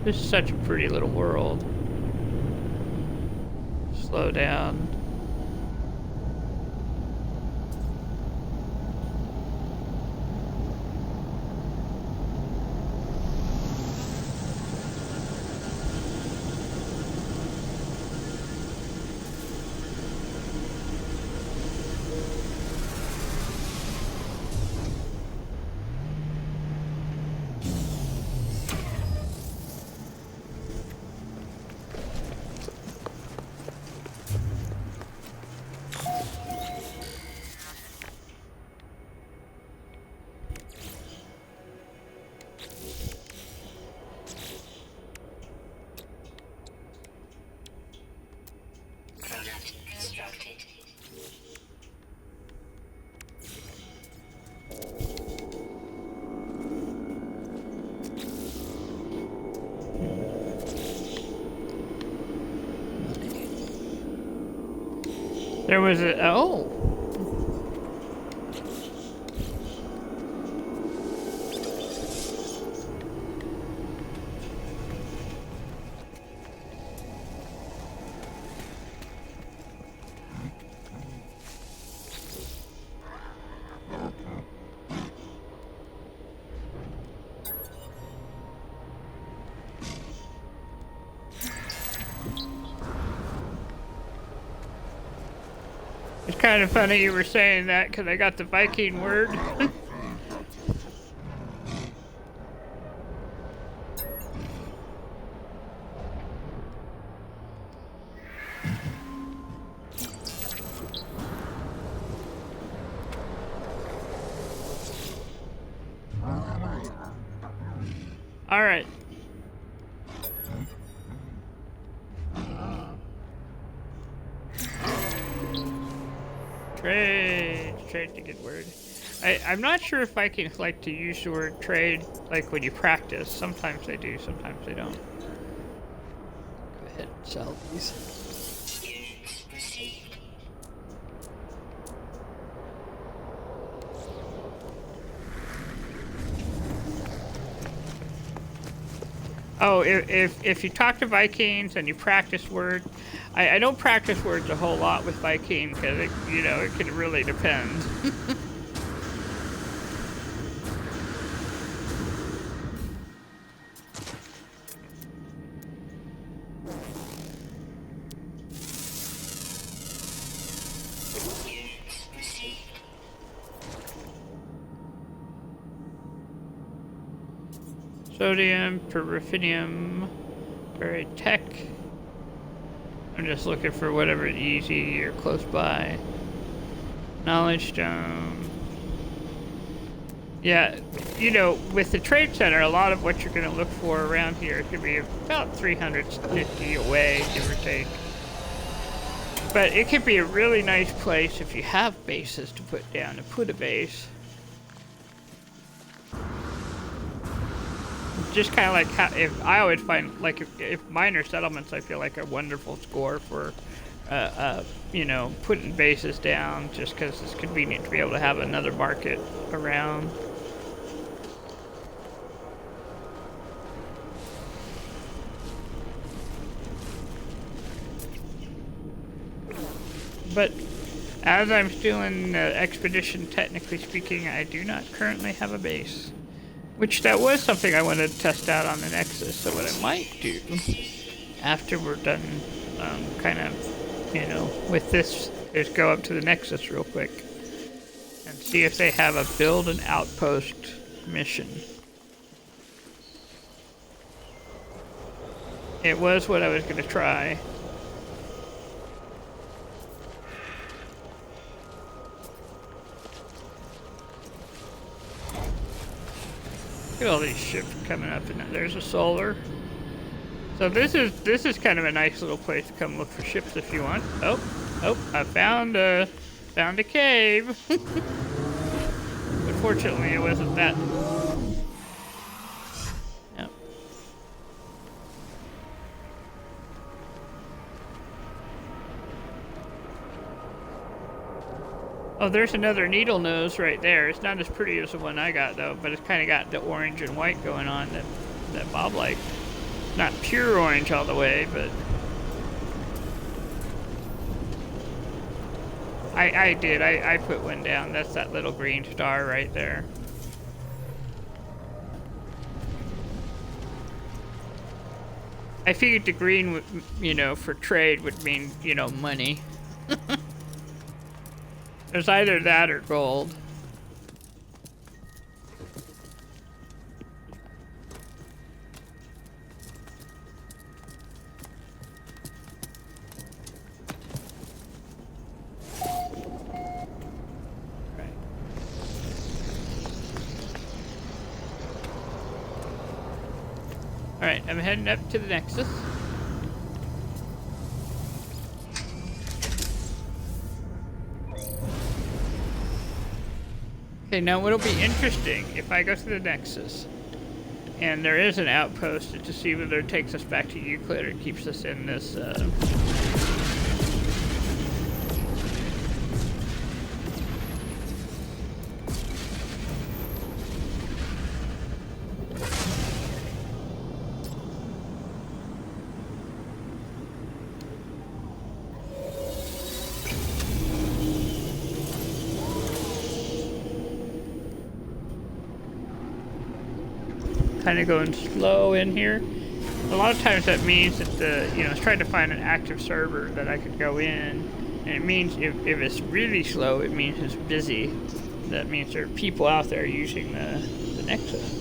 [SPEAKER 1] is such a pretty little world. Slow down. There was a... Oh! It's kind of funny you were saying that because I got the Viking word. All right. Trade's a good word. I'm not sure if Vikings like to use the word trade like when you practice. Sometimes they do, sometimes they don't. Go ahead and sell these. Oh, if you talk to Vikings and you practice words, I don't practice words a whole lot with Viking because it, you know, it can really depend. Sodium, Periphinium, very tech. I'm just looking for whatever is easy or close by. Knowledge Stone. Yeah, you know, with the Trade Center, a lot of what you're going to look for around here is going to be about 350 away, give or take. But it could be a really nice place if you have bases to put down and put a base. Just kind of like how, if I always find, like, if minor settlements, I feel like a wonderful score for, you know, putting bases down, just because it's convenient to be able to have another market around. But as I'm still in expedition, technically speaking, I do not currently have a base. Which that was something I wanted to test out on the Nexus. So what I might do after we're done, kind of, you know, with this, is go up to the Nexus real quick and see if they have a build an outpost mission. It was what I was going to try. Look at all these ships coming up, and there's a solar. So this is kind of a nice little place to come look for ships if you want. Oh, I found a cave. Unfortunately, it wasn't that. Yep. Oh, there's another needle nose right there. It's not as pretty as the one I got though, but it's kind of got the orange and white going on that Bob liked. Not pure orange all the way, but I did. I put one down. That's that little green star right there. I figured the green would, you know, for trade would mean, you know, money. There's either that or gold. Alright, I'm heading up to the Nexus. Okay, now what'll be interesting if I go to the Nexus and there is an outpost to see whether it takes us back to Euclid or keeps us in this kind of going slow in here. A lot of times that means that you know, it's trying to find an active server that I could go in, and it means if it's really slow, it means it's busy. That means there are people out there using the Nexus.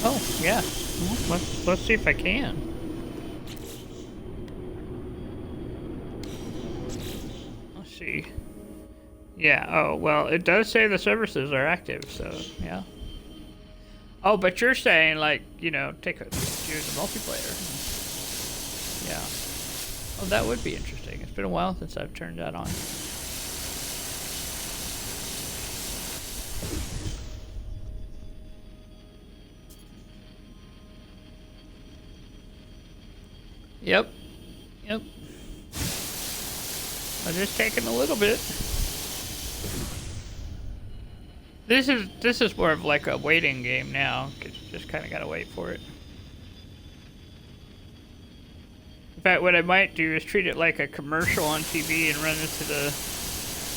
[SPEAKER 1] Oh, yeah. Let's see if I can. Let's see. Yeah, oh, well, it does say the services are active, so, yeah. Oh, but you're saying, like, you know, use the multiplayer. Yeah. Oh, that would be interesting. It's been a while since I've turned that on. Yep. But it's taking a little bit. This is more of like a waiting game now. Just kind of gotta wait for it. In fact, what I might do is treat it like a commercial on TV and run into the...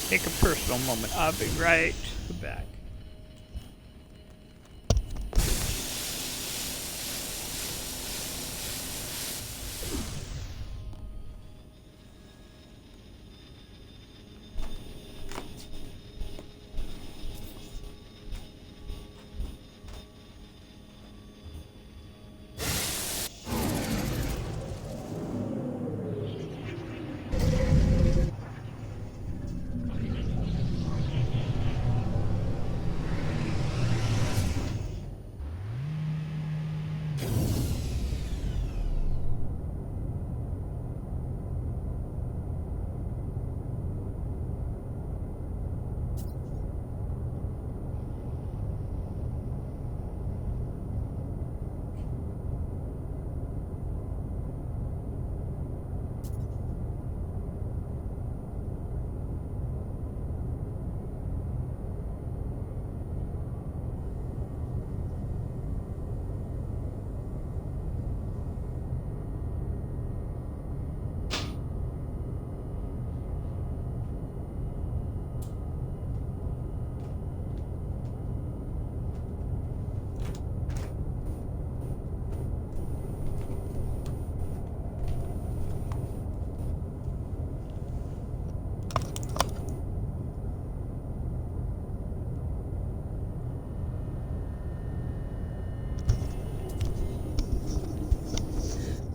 [SPEAKER 1] Take a personal moment. I'll be right back.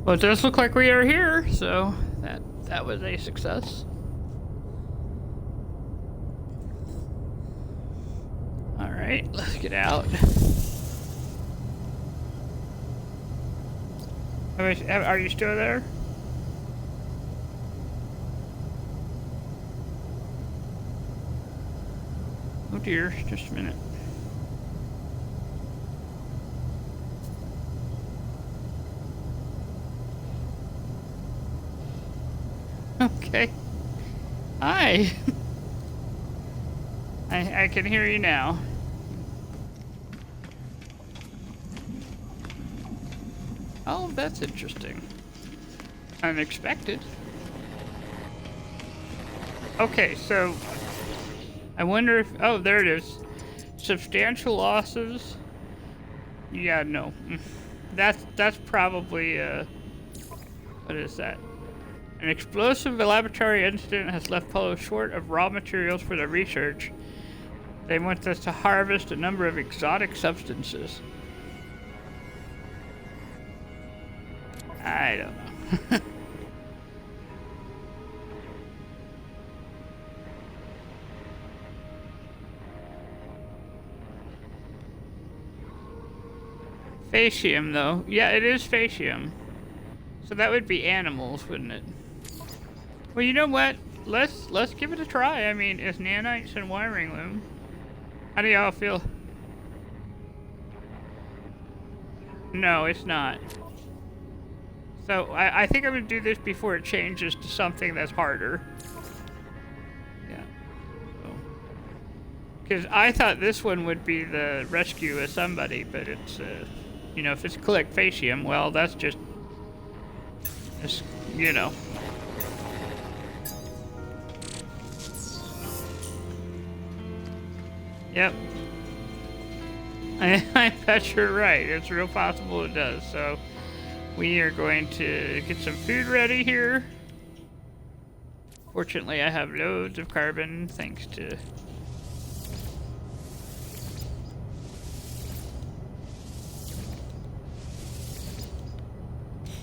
[SPEAKER 1] Well, it does look like we are here, so that was a success. All right, let's get out. Are you still there? Oh dear, just a minute. Okay. Hi. I can hear you now. Oh, that's interesting. Unexpected. Okay, so I wonder if... Oh, there it is. Substantial losses. Yeah, no. That's probably... What is that? An explosive laboratory incident has left Polo short of raw materials for their research. They want us to harvest a number of exotic substances. I don't know. Facium, though. Yeah, it is facium. So that would be animals, wouldn't it? Well, you know what? Let's give it a try. I mean, it's nanites and wiring loom. How do y'all feel? No, it's not. So I think I'm gonna do this before it changes to something that's harder. Yeah. Because I thought this one would be the rescue of somebody, but it's you know, if it's collect facium, well, that's just, it's, you know. Yep. I bet you're right. It's real possible it does. So we are going to get some food ready here. Fortunately, I have loads of carbon thanks to...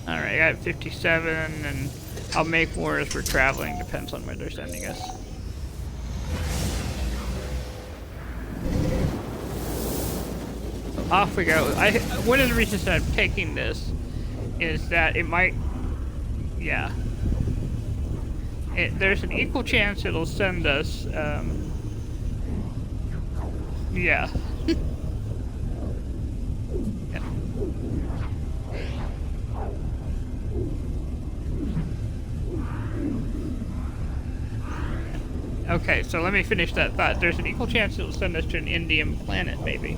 [SPEAKER 1] Alright, I got 57, and I'll make more as we're traveling. Depends on where they're sending us. Off we go. One of the reasons that I'm taking this is that it might, yeah. There's an equal chance it'll send us, yeah. Yeah. Okay, so let me finish that thought. There's an equal chance it'll send us to an Indian planet, maybe.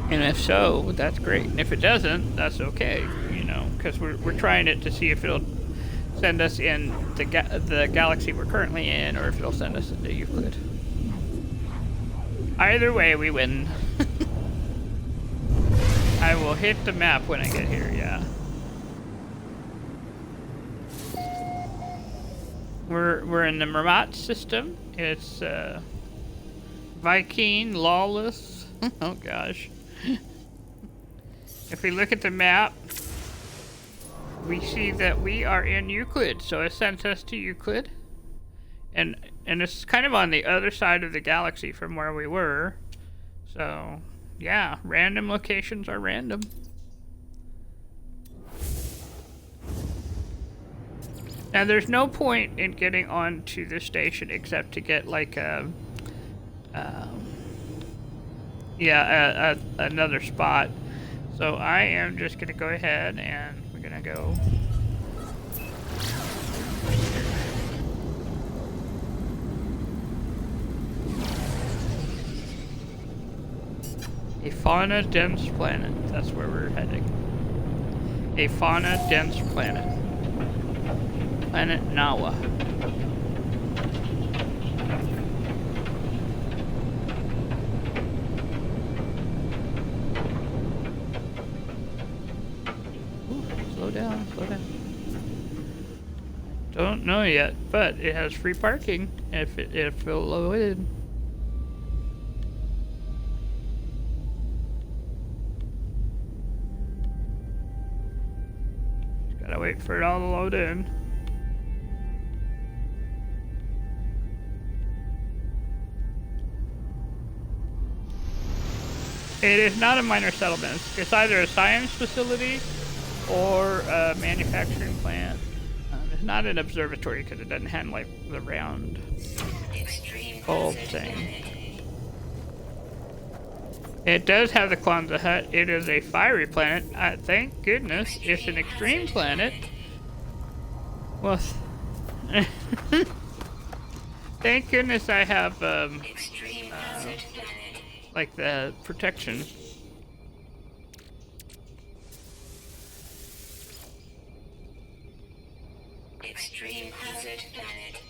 [SPEAKER 1] And if so, that's great. And if it doesn't, that's okay, you know, because we're trying it to see if it'll send us in the galaxy we're currently in, or if it'll send us into Euclid. Either way, we win. I will hit the map when I get here, yeah. We're in the Meramat system. It's Vy'keen, Lawless. Oh gosh. If we look at the map, we see that we are in Euclid, so it sent us to Euclid. And it's kind of on the other side of the galaxy from where we were. So, yeah, random locations are random. Now, there's no point in getting onto the station except to get like another spot. So I am just gonna go ahead and we're gonna go. A fauna dense planet. That's where we're heading. A fauna dense planet. Planet Nawa. Slow down, slow down. Don't know yet, but it has free parking if it'll load. Just gotta wait for it all to load in. It is not a minor settlement. It's either a science facility or a manufacturing plant. It's not an observatory because it doesn't have like the round bulb thing. It does have the Kwanzaa hut. It is a fiery planet. Thank goodness it's an extreme planet. Well, thank goodness I have like the protection.
[SPEAKER 2] Extreme hazard planet.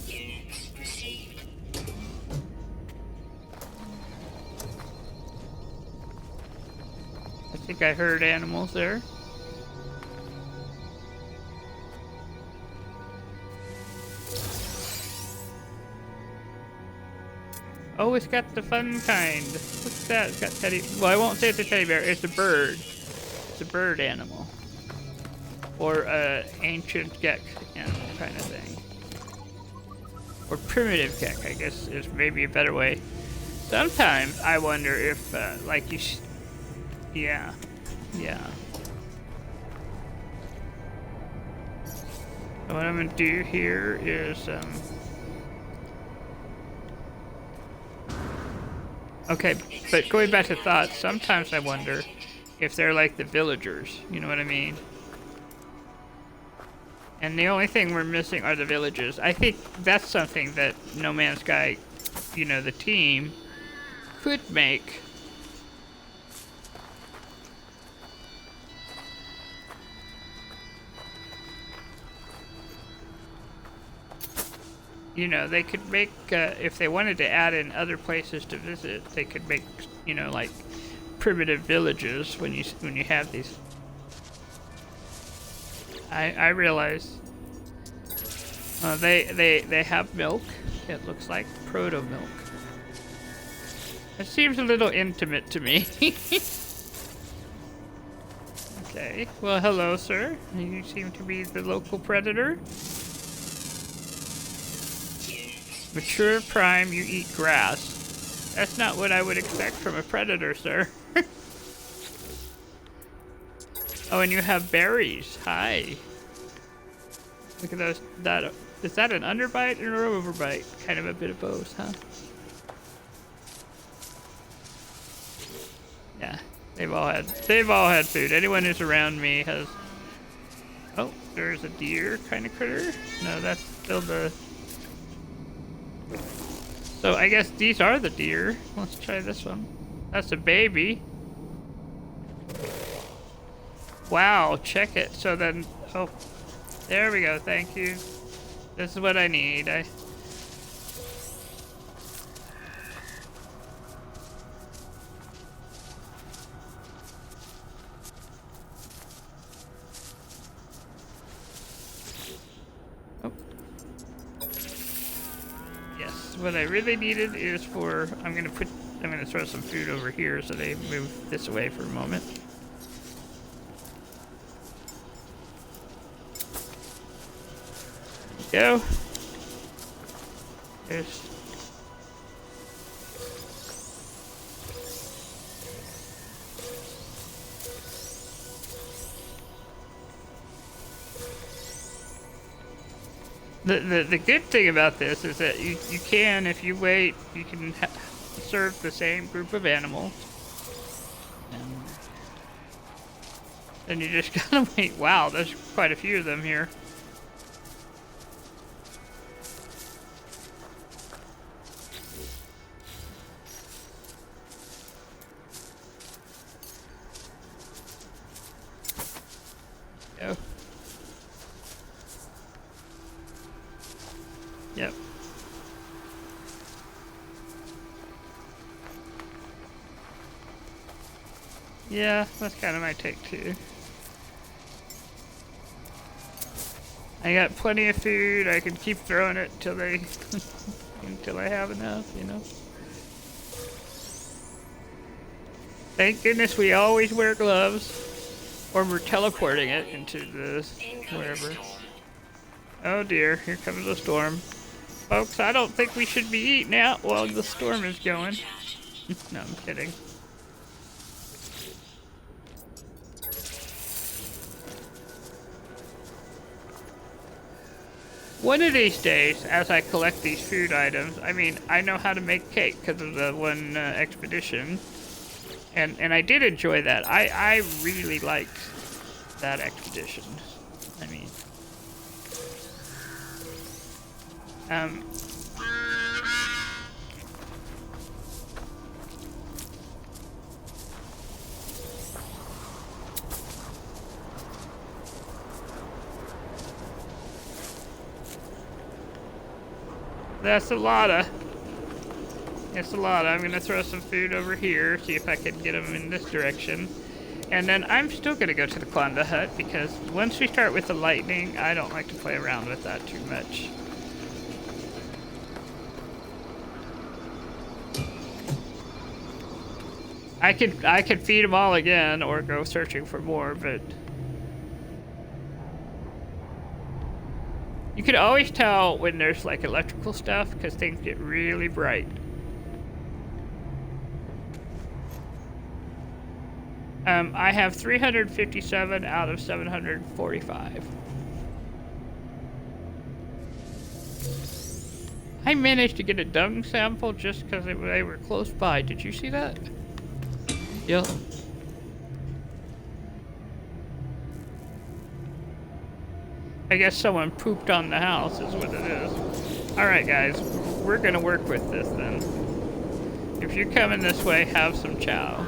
[SPEAKER 2] Units received.
[SPEAKER 1] I think I heard animals there. Oh, it's got the fun kind. What's that? It's got teddy. Well, I won't say it's a teddy bear. It's a bird. It's a bird animal, or a ancient gek animal kind of thing, or primitive gek, I guess is maybe a better way. Sometimes I wonder if, like you, yeah. So what I'm gonna do here is okay, but going back to thoughts, sometimes I wonder if they're like the villagers, you know what I mean? And the only thing we're missing are the villages. I think that's something that No Man's Sky, you know, the team, could make. You know, they could make, if they wanted to add in other places to visit, they could make, you know, like primitive villages when you have these. I realize they have milk. It looks like proto milk. It seems a little intimate to me. Okay. Well, hello, sir. You seem to be the local predator. Mature prime, you eat grass. That's not what I would expect from a predator, sir. Oh, and you have berries. Hi. Look at those. Is that an underbite or an overbite? Kind of a bit of both, huh? Yeah, they've all had food. Anyone who's around me has. Oh, there's a deer kind of critter. No, that's still the. So I guess these are the deer. Let's try this one. That's a baby. Wow, check it. So then, oh, there we go. Thank you. This is what I need. Oh. Yes, what I really needed is for, I'm gonna throw some food over here so they move this away for a moment. Go. There's. The good thing about this is that you can, if you wait, you can serve the same group of animals. And then you just gotta wait. Wow, there's quite a few of them here. Go. Yep. Yeah, that's kind of my take too. I got plenty of food. I can keep throwing it till they, until I have enough, you know. Thank goodness we always wear gloves, or we're teleporting it into the wherever. Oh dear, here comes the storm. Folks, I don't think we should be eating out while the storm is going. No, I'm kidding. One of these days, as I collect these food items, I mean, I know how to make cake because of the one expedition. And I did enjoy that. I really liked that expedition. I mean, that's a lotta. It's a lot. I'm gonna throw some food over here, see if I can get them in this direction. And then I'm still gonna go to the Klondike Hut because once we start with the lightning, I don't like to play around with that too much. I could feed them all again or go searching for more, but you could always tell when there's like electrical stuff because things get really bright. I have 357 out of 745. I managed to get a dung sample just because they were close by. Did you see that? Yep. I guess someone pooped on the house is what it is. Alright guys, we're gonna work with this then. If you're coming this way, have some chow.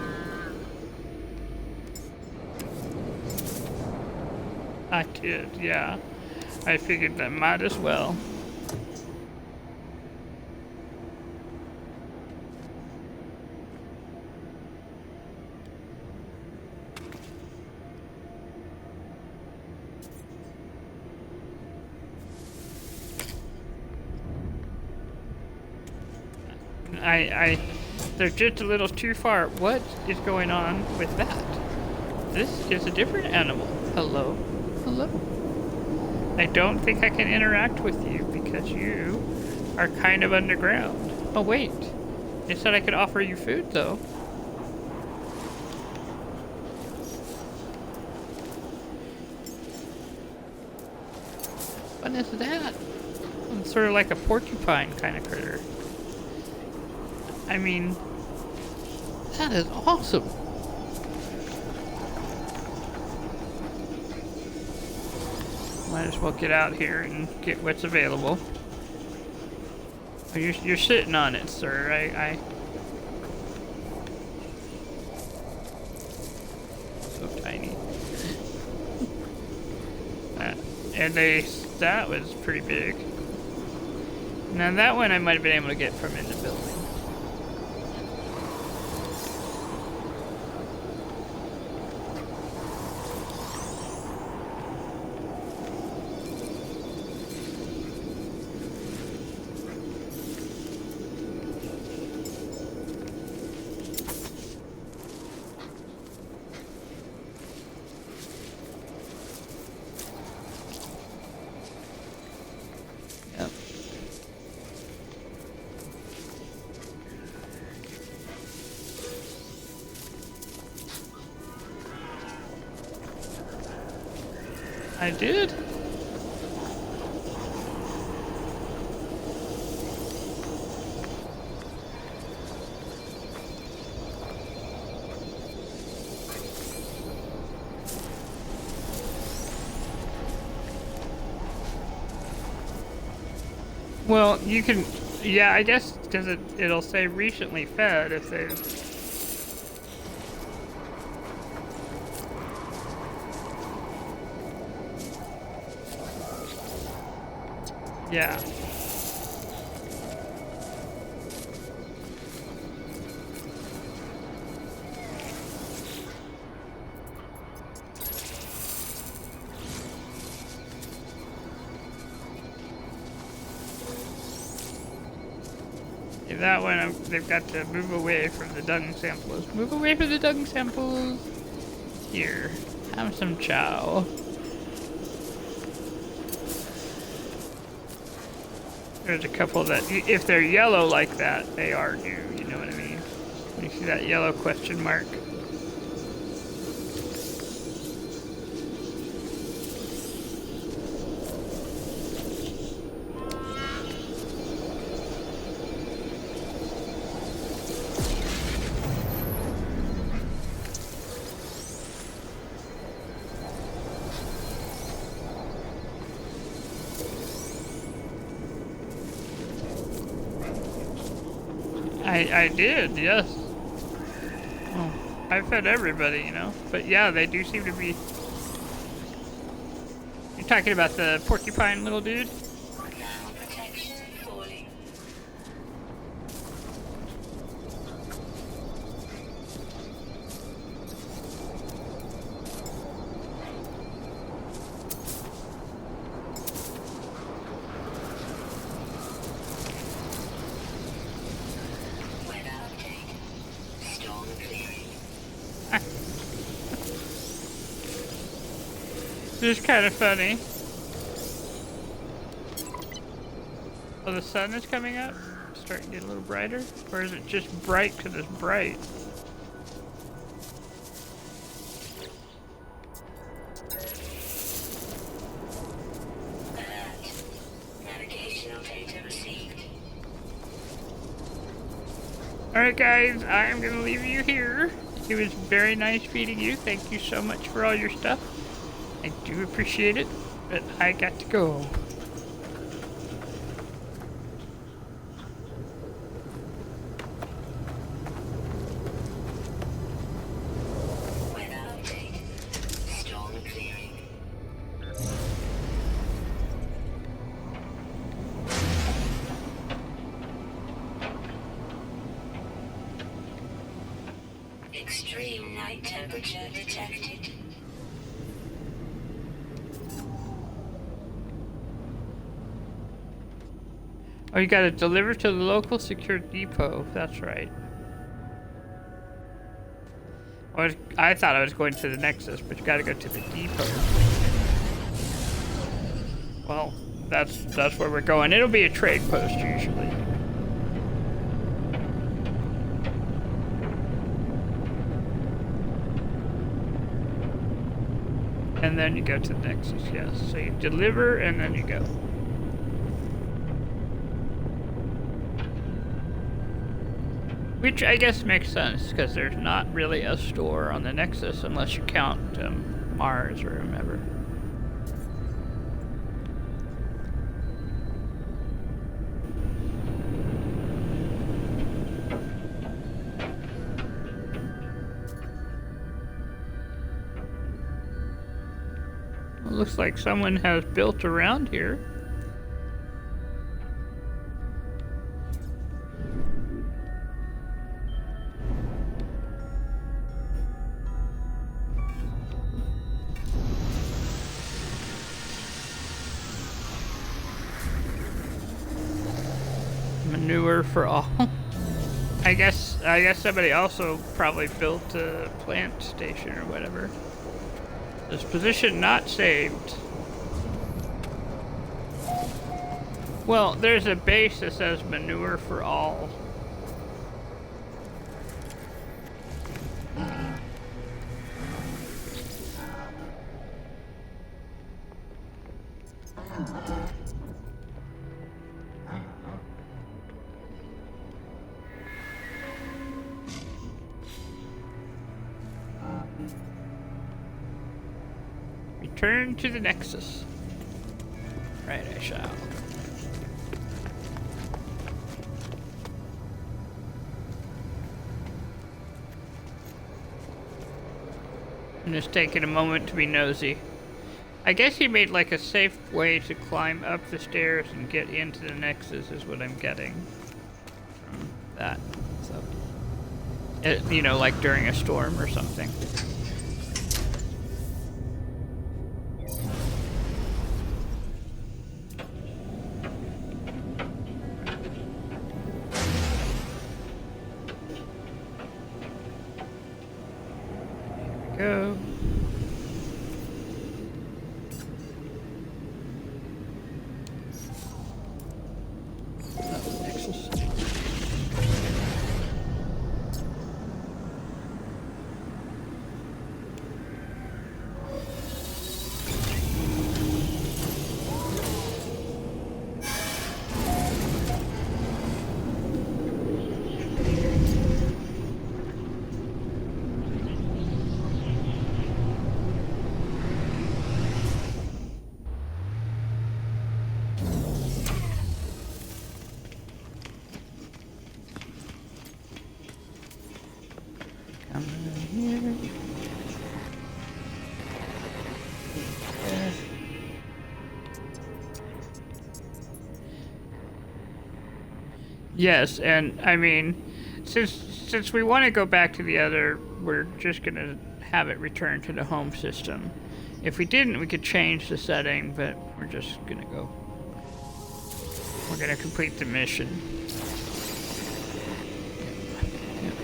[SPEAKER 1] I did, yeah. I figured that might as well. They're just a little too far. What is going on with that? This is a different animal. Hello? Hello? I don't think I can interact with you because you are kind of underground. Oh wait, they said I could offer you food though. What is that? It's sort of like a porcupine kind of critter. I mean, that is awesome. Might as well get out here and get what's available. Oh, you're sitting on it, sir. I so tiny. And that was pretty big. Now that one I might have been able to get from in the building. I did? Well, you can, yeah, I guess because it'll say recently fed if they. Yeah. That one, they've got to move away from the dung samples. Move away from the dung samples. Here, have some chow. There's a couple that, if they're yellow like that, they are new, you know what I mean? You see that yellow question mark? I did, yes. Oh, I fed everybody, you know. But yeah, they do seem to be... You're talking about the porcupine little dude?
[SPEAKER 2] Now protection falling.
[SPEAKER 1] This is kind of funny. Oh, the sun is coming up? Starting to get a little brighter? Or is it just bright because it's bright?
[SPEAKER 2] Navigational data received.
[SPEAKER 1] Alright guys, I am going to leave you here. It was very nice meeting you. Thank you so much for all your stuff. I do appreciate it, but I got to go.
[SPEAKER 2] Weather update. Storm clearing. Extreme night temperature detected.
[SPEAKER 1] Oh, you gotta deliver to the local secure depot. That's right. I thought I was going to the Nexus, but you gotta go to the depot. Well, that's where we're going. It'll be a trade post usually. And then you go to the Nexus, yes. So you deliver and then you go. Which I guess makes sense, because there's not really a store on the Nexus unless you count Mars or whomever. looks like someone has built around here. Manure for all. I guess somebody also probably built a plant station or whatever. This position not saved. Well, there's a base that says manure for all. Return to the Nexus. Right, I shall. I'm just taking a moment to be nosy. I guess he made like a safe way to climb up the stairs and get into the Nexus is what I'm getting from that. So, you know, like during a storm or something. Go. Nexus. Come in here. Yes, and I mean, since we want to go back to the other, we're just gonna have it return to the home system. If we didn't, we could change the setting, but we're just gonna go. We're gonna complete the mission.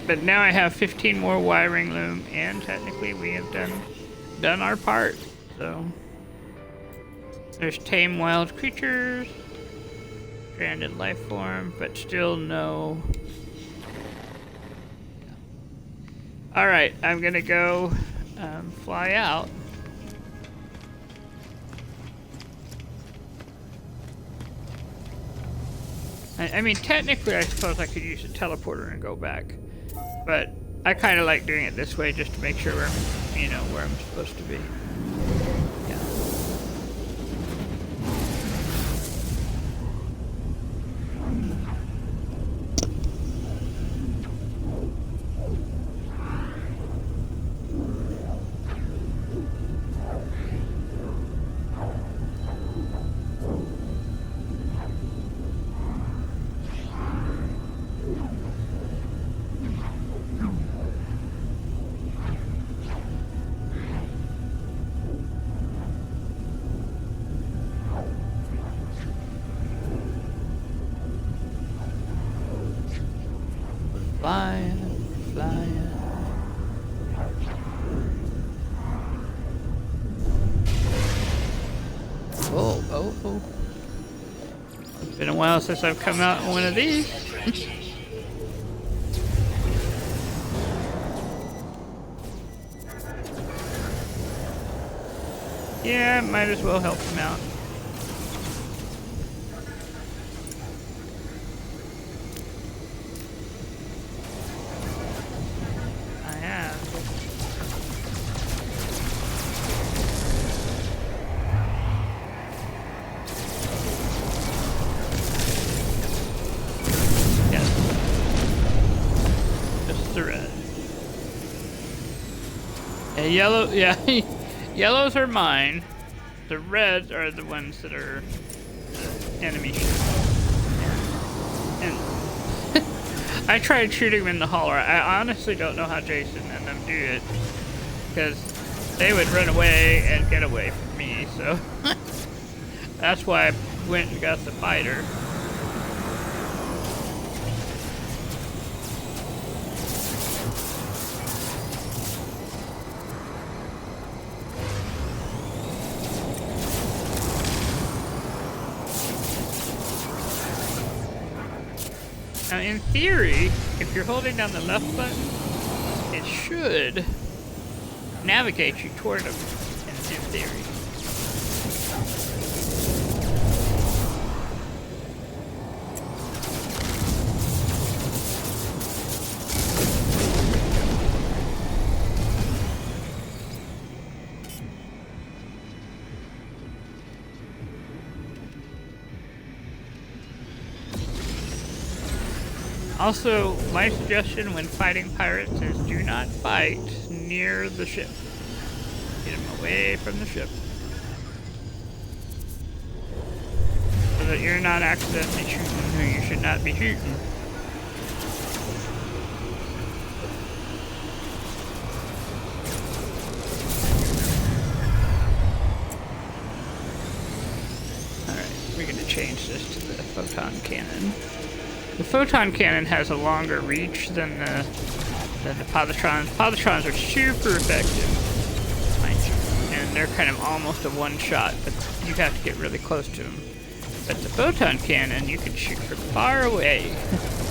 [SPEAKER 1] But now I have 15 more wiring loom, and technically we have done our part. So there's tame wild creatures, stranded life form, but still no. All right, I'm gonna go fly out. I mean, technically, I suppose I could use a teleporter and go back. But I kind of like doing it this way just to make sure I'm, you know, where I'm supposed to be. Yeah. Flying, flying. Oh, oh, oh. It's been a while since I've come out in one of these. Yeah, might as well help him out. Yellow, yeah, yellows are mine. The reds are the ones that are the enemy ships. And I tried shooting them in the hull. I honestly don't know how Jason and them do it, because they would run away and get away from me, so that's why I went and got the fighter. Now, in theory, if you're holding down the left button, it should navigate you toward them, in theory. Also, my suggestion when fighting pirates is do not fight near the ship. Get them away from the ship, so that you're not accidentally shooting who you should not be shooting. Alright, we're going to change this to the photon cannon. The photon cannon has a longer reach than the positrons. Positrons are super effective, mind you, and they're kind of almost a one-shot, but you have to get really close to them. But the photon cannon, you can shoot from far away. There.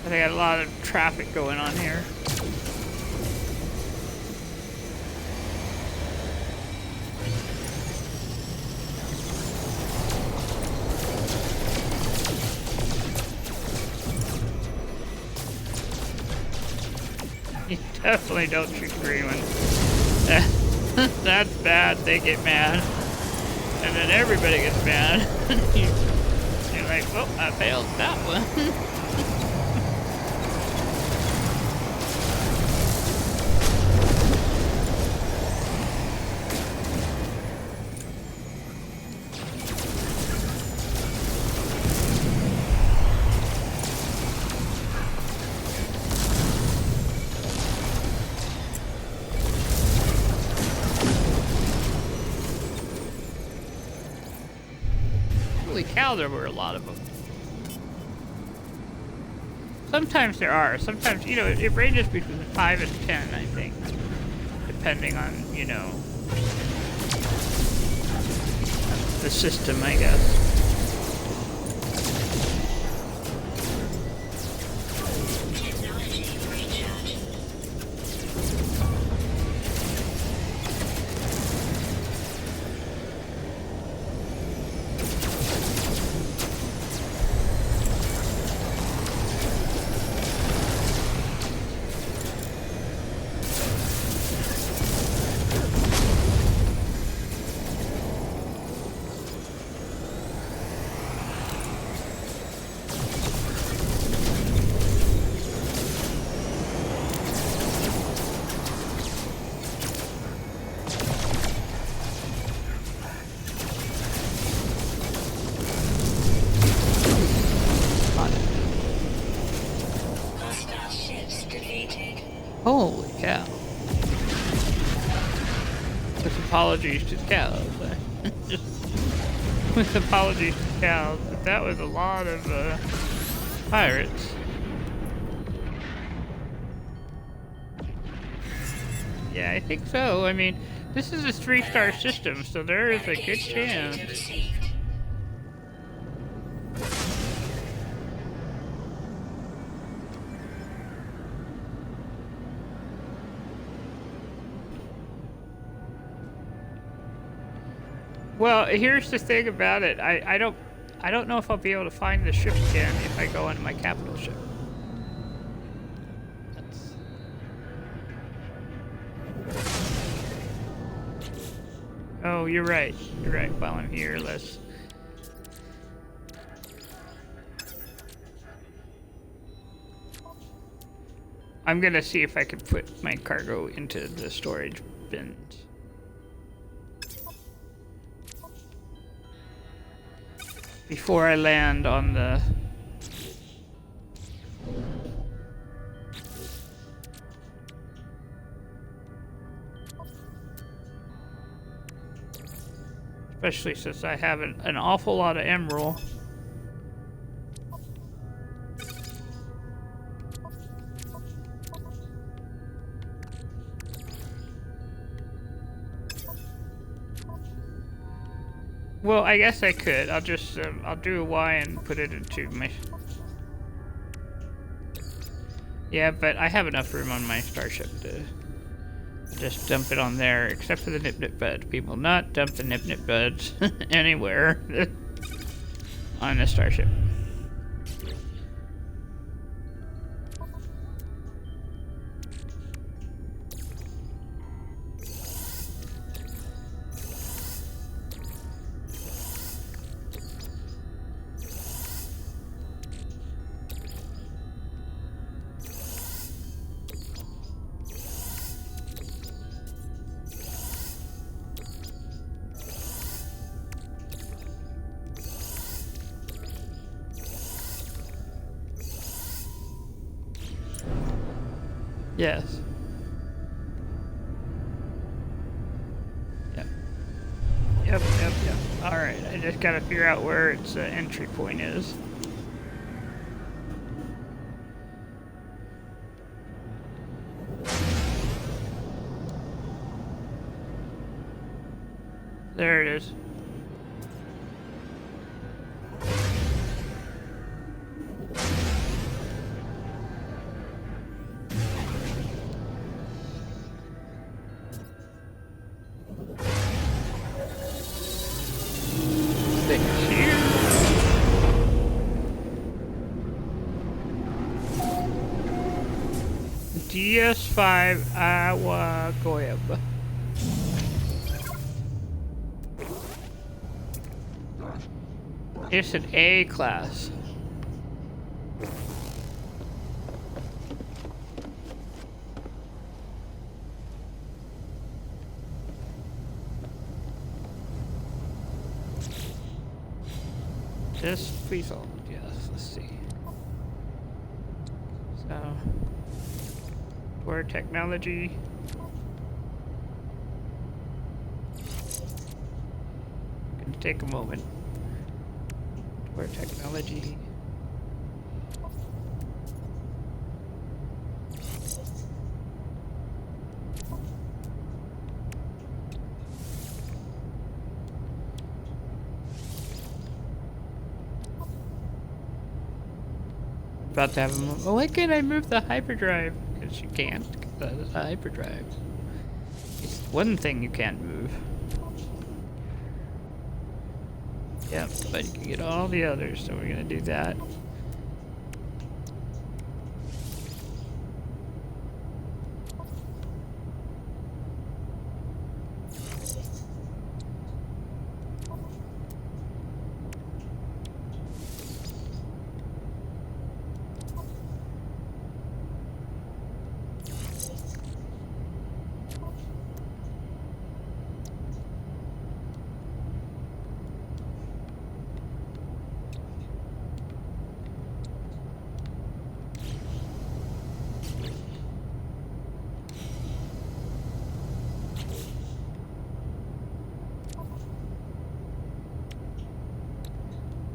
[SPEAKER 1] They got a lot of traffic going on here. You definitely don't shoot the green ones. That's bad. They get mad. And then everybody gets mad. You're like, well, I failed that one. Holy cow, there were a lot of them. Sometimes there are. Sometimes, you know, it ranges between 5 and 10, I think. Depending on, you know, the system, I guess. Holy cow. With apologies to the cows. With apologies to the cows, but that was a lot of pirates. Yeah, I think so. I mean, this is a 3-star system, so there is a good
[SPEAKER 2] Navigational
[SPEAKER 1] chance.
[SPEAKER 2] data received.
[SPEAKER 1] Well, here's the thing about it. I don't know if I'll be able to find the ship again if I go into my capital ship. That's... Oh, you're right. You're right. While I'm here, let's... I'm gonna see if I can put my cargo into the storage bins. Before I land on the... Especially since I have an awful lot of emerald. Well, I guess I could. I'll just, I'll do a Y and put it into my... Yeah, but I have enough room on my starship to just dump it on there, except for the Nip Nip Bud. We will not dump the Nip Nip Buds anywhere on the starship. Yes. Yep. Yep. Alright, I just gotta figure out where its entry point is. There it is. DS5 Awagoyab. It's an A class. This, please hold. Yes, let's see. So, word technology. Gonna take a moment. Word technology. About to have a moment. Why can't I move the hyperdrive? Because you can't. That is a hyperdrive. It's one thing you can't move. Yep, but you can get all the others, so we're gonna do that.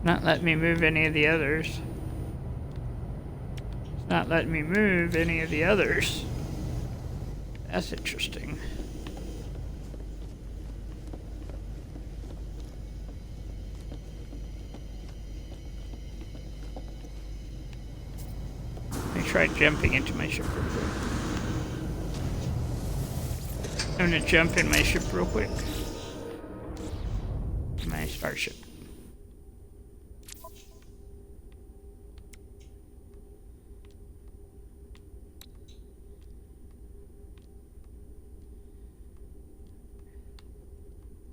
[SPEAKER 1] Not let me move any of the others. not letting me move any of the others. That's interesting. Let me try jumping into my ship real quick. I'm gonna jump in my ship real quick. My starship.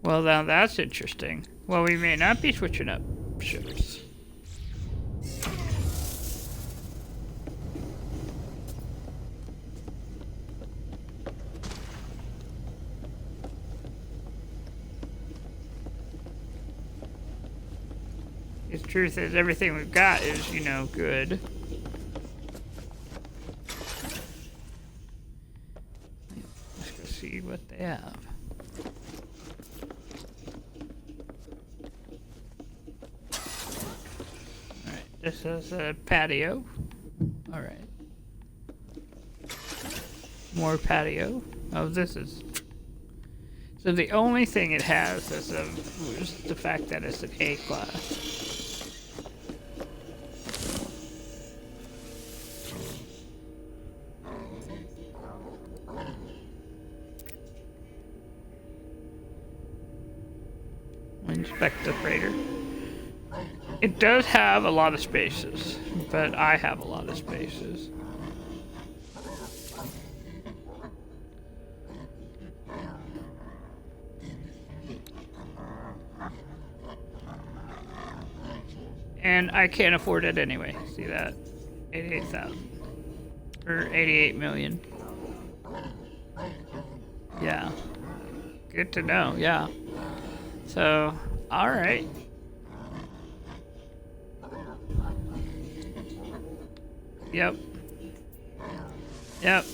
[SPEAKER 1] Well, now that's interesting. Well, we may not be switching up ships. The truth is, everything we've got is, you know, good. Let's go see what they have. Alright, this is a patio. Alright. More patio. Oh, this is... So the only thing it has is the fact that it's an A class. Inspect the freighter. It does have a lot of spaces, but I have a lot of spaces. And I can't afford it anyway. See that? 88,000. Or 88 million. Yeah. Good to know, yeah. So, alright. Yep. Yep.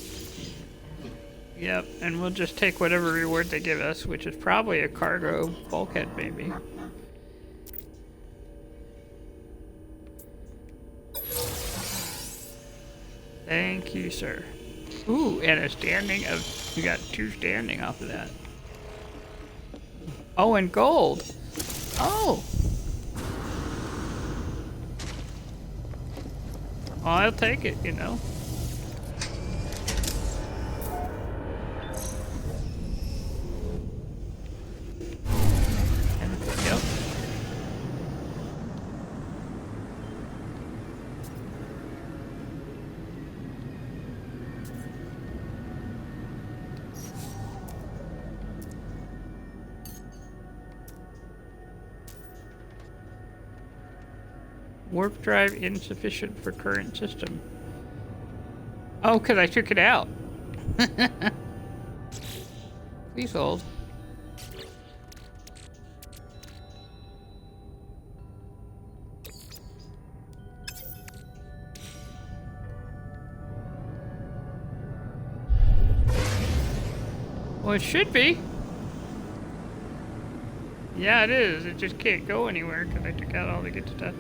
[SPEAKER 1] Yep, and we'll just take whatever reward they give us, which is probably a cargo bulkhead, maybe. Thank you, sir. Ooh, and a standing of... We got 2 standing off of that. Oh, and gold. Oh. Well, I'll take it, you know. Yep. Warp drive insufficient for current system. Oh, because I took it out. Please hold. Well, it should be. Yeah, it is. It just can't go anywhere because I took out all the good stuff.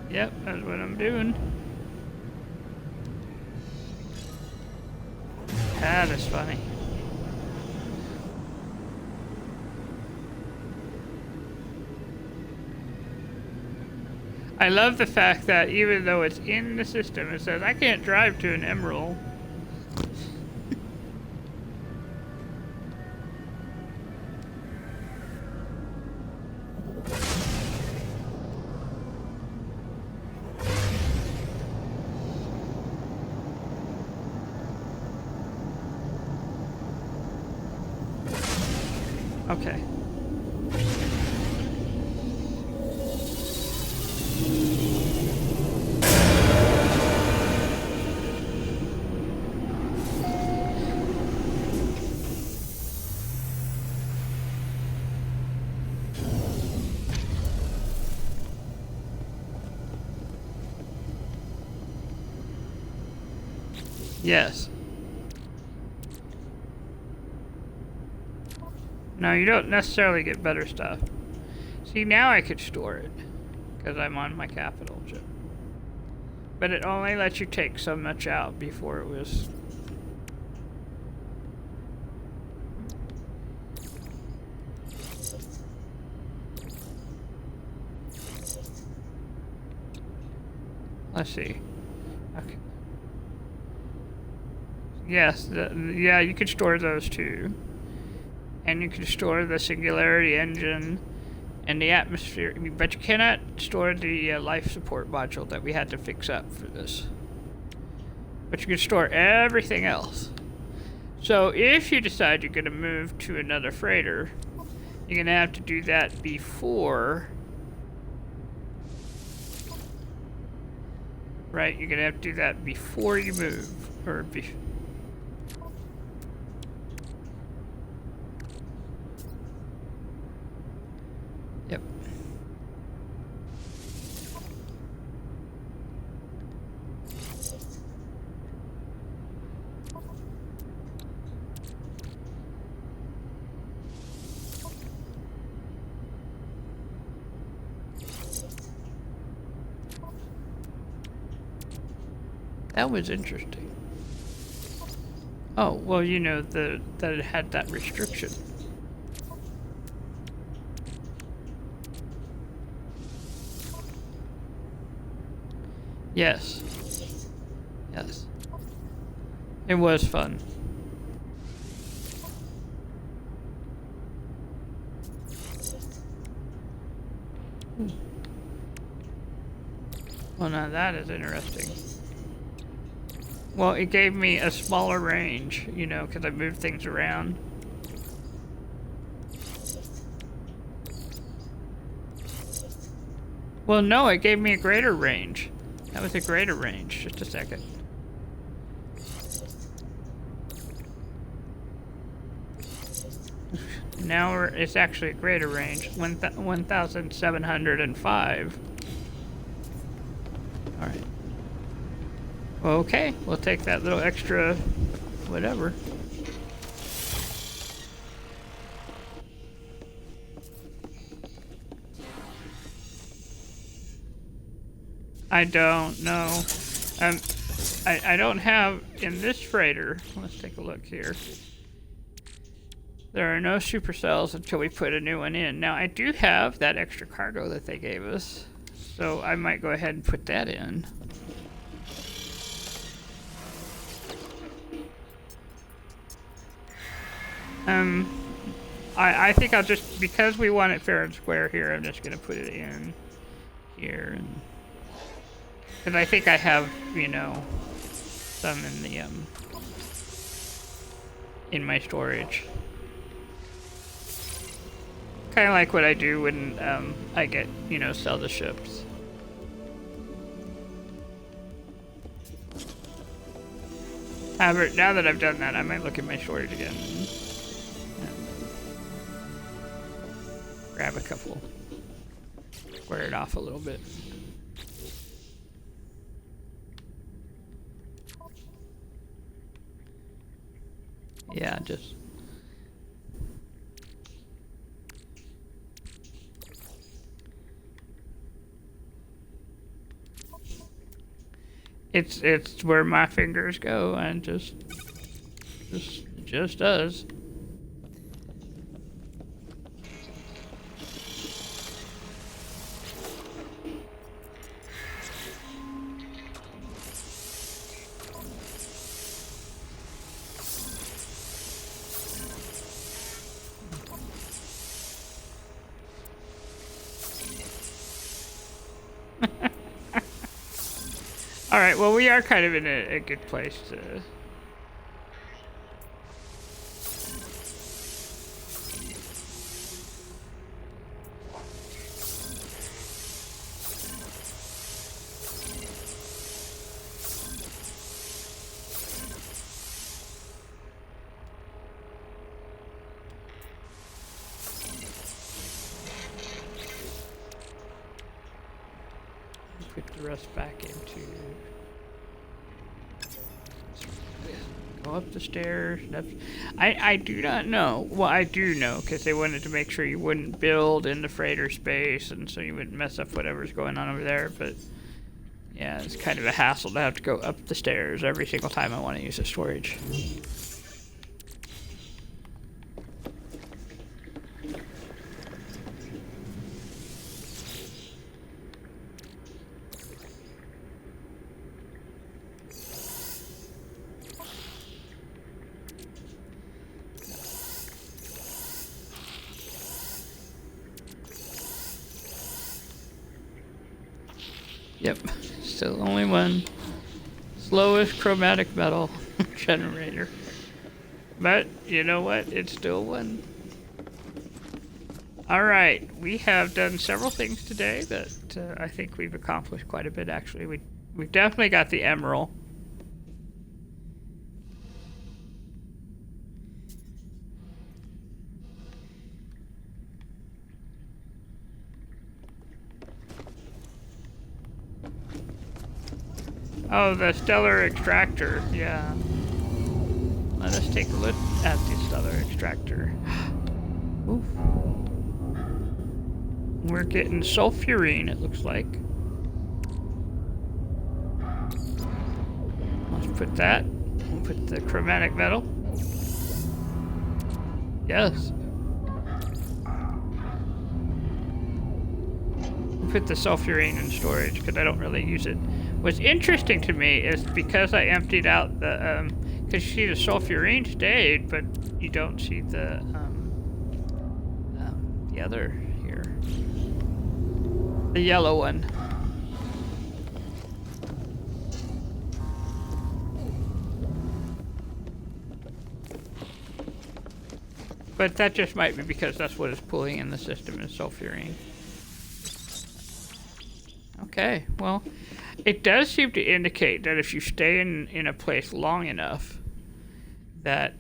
[SPEAKER 1] Yep, that's what I'm doing. That is funny. I love the fact that even though it's in the system, it says I can't drive to an emerald. Okay. Yes. No, you don't necessarily get better stuff. See, now I could store it because I'm on my capital chip. But it only lets you take so much out before it was... Let's see. Okay. Yes, yeah, you could store those too. And you can store the Singularity Engine and the atmosphere, but you cannot store the life support module that we had to fix up for this. But you can store everything else. So if you decide you're going to move to another freighter, you're going to have to do that before... Right, you're going to have to do that before you move. Or Yep. That was interesting. Oh, well, you know, that it had that restriction. Yes. Yes. It was fun. Well, now that is interesting. Well, it gave me a smaller range, you know, because I moved things around. Well, no, it gave me a greater range. That was a greater range. Just a second. Now it's actually a greater range. 1,705. Alright. Okay, we'll take that little extra whatever. I don't know. I don't have in this freighter. Let's take a look here. There are no supercells until we put a new one in. Now I do have that extra cargo that they gave us, so I might go ahead and put that in. I think I'll just, because we want it fair and square here, I'm just gonna put it in here, and because I think I have, you know, some in the in my storage. Kind of like what I do when I get, you know, sell the ships. However, now that I've done that, I might look at my storage again. Grab a couple, square it off a little bit. Yeah, just it's where my fingers go, and just does. All right, well, we are kind of in a good place to... Put the rest back into... Go up the stairs. I do not know. Well, I do know, because they wanted to make sure you wouldn't build in the freighter space, and so you wouldn't mess up whatever's going on over there, but... Yeah, it's kind of a hassle to have to go up the stairs every single time I want to use the storage. Yep, still only one. Slowest chromatic metal generator. But, you know what? It's still one. Alright, we have done several things today that I think we've accomplished quite a bit, actually. We've definitely got the emerald. Oh, the stellar extractor, yeah. Let us take a look at the stellar extractor. Oof. We're getting sulfurine, it looks like. Let's put that. We'll put the chromatic metal. Yes. We'll put the sulfurine in storage because I don't really use it. What's interesting to me is because I emptied out the, because you see the sulfurine stayed, but you don't see the other here. The yellow one. But that just might be because that's what is pulling in the system is sulfurine. Okay, well, it does seem to indicate that if you stay in a place long enough, that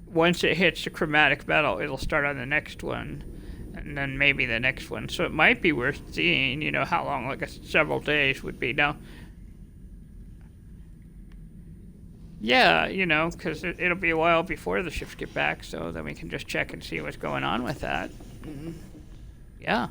[SPEAKER 1] once it hits the chromatic metal, it'll start on the next one, and then maybe the next one. So it might be worth seeing, you know, how long, like several days would be. Now, yeah, you know, because it'll be a while before the ships get back, so then we can just check and see what's going on with that. Yeah.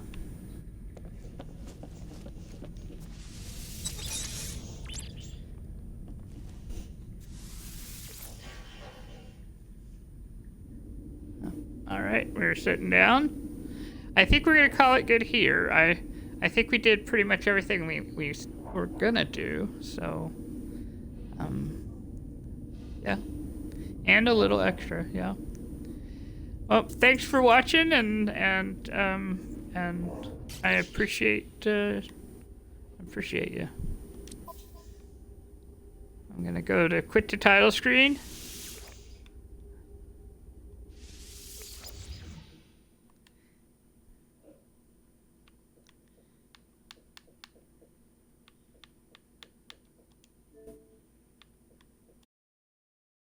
[SPEAKER 1] All right, we're sitting down. I think we're gonna call it good here. I think we did pretty much everything we were gonna do. So, yeah, and a little extra, yeah. Well, thanks for watching, and I appreciate you. I'm gonna go to quit the title screen.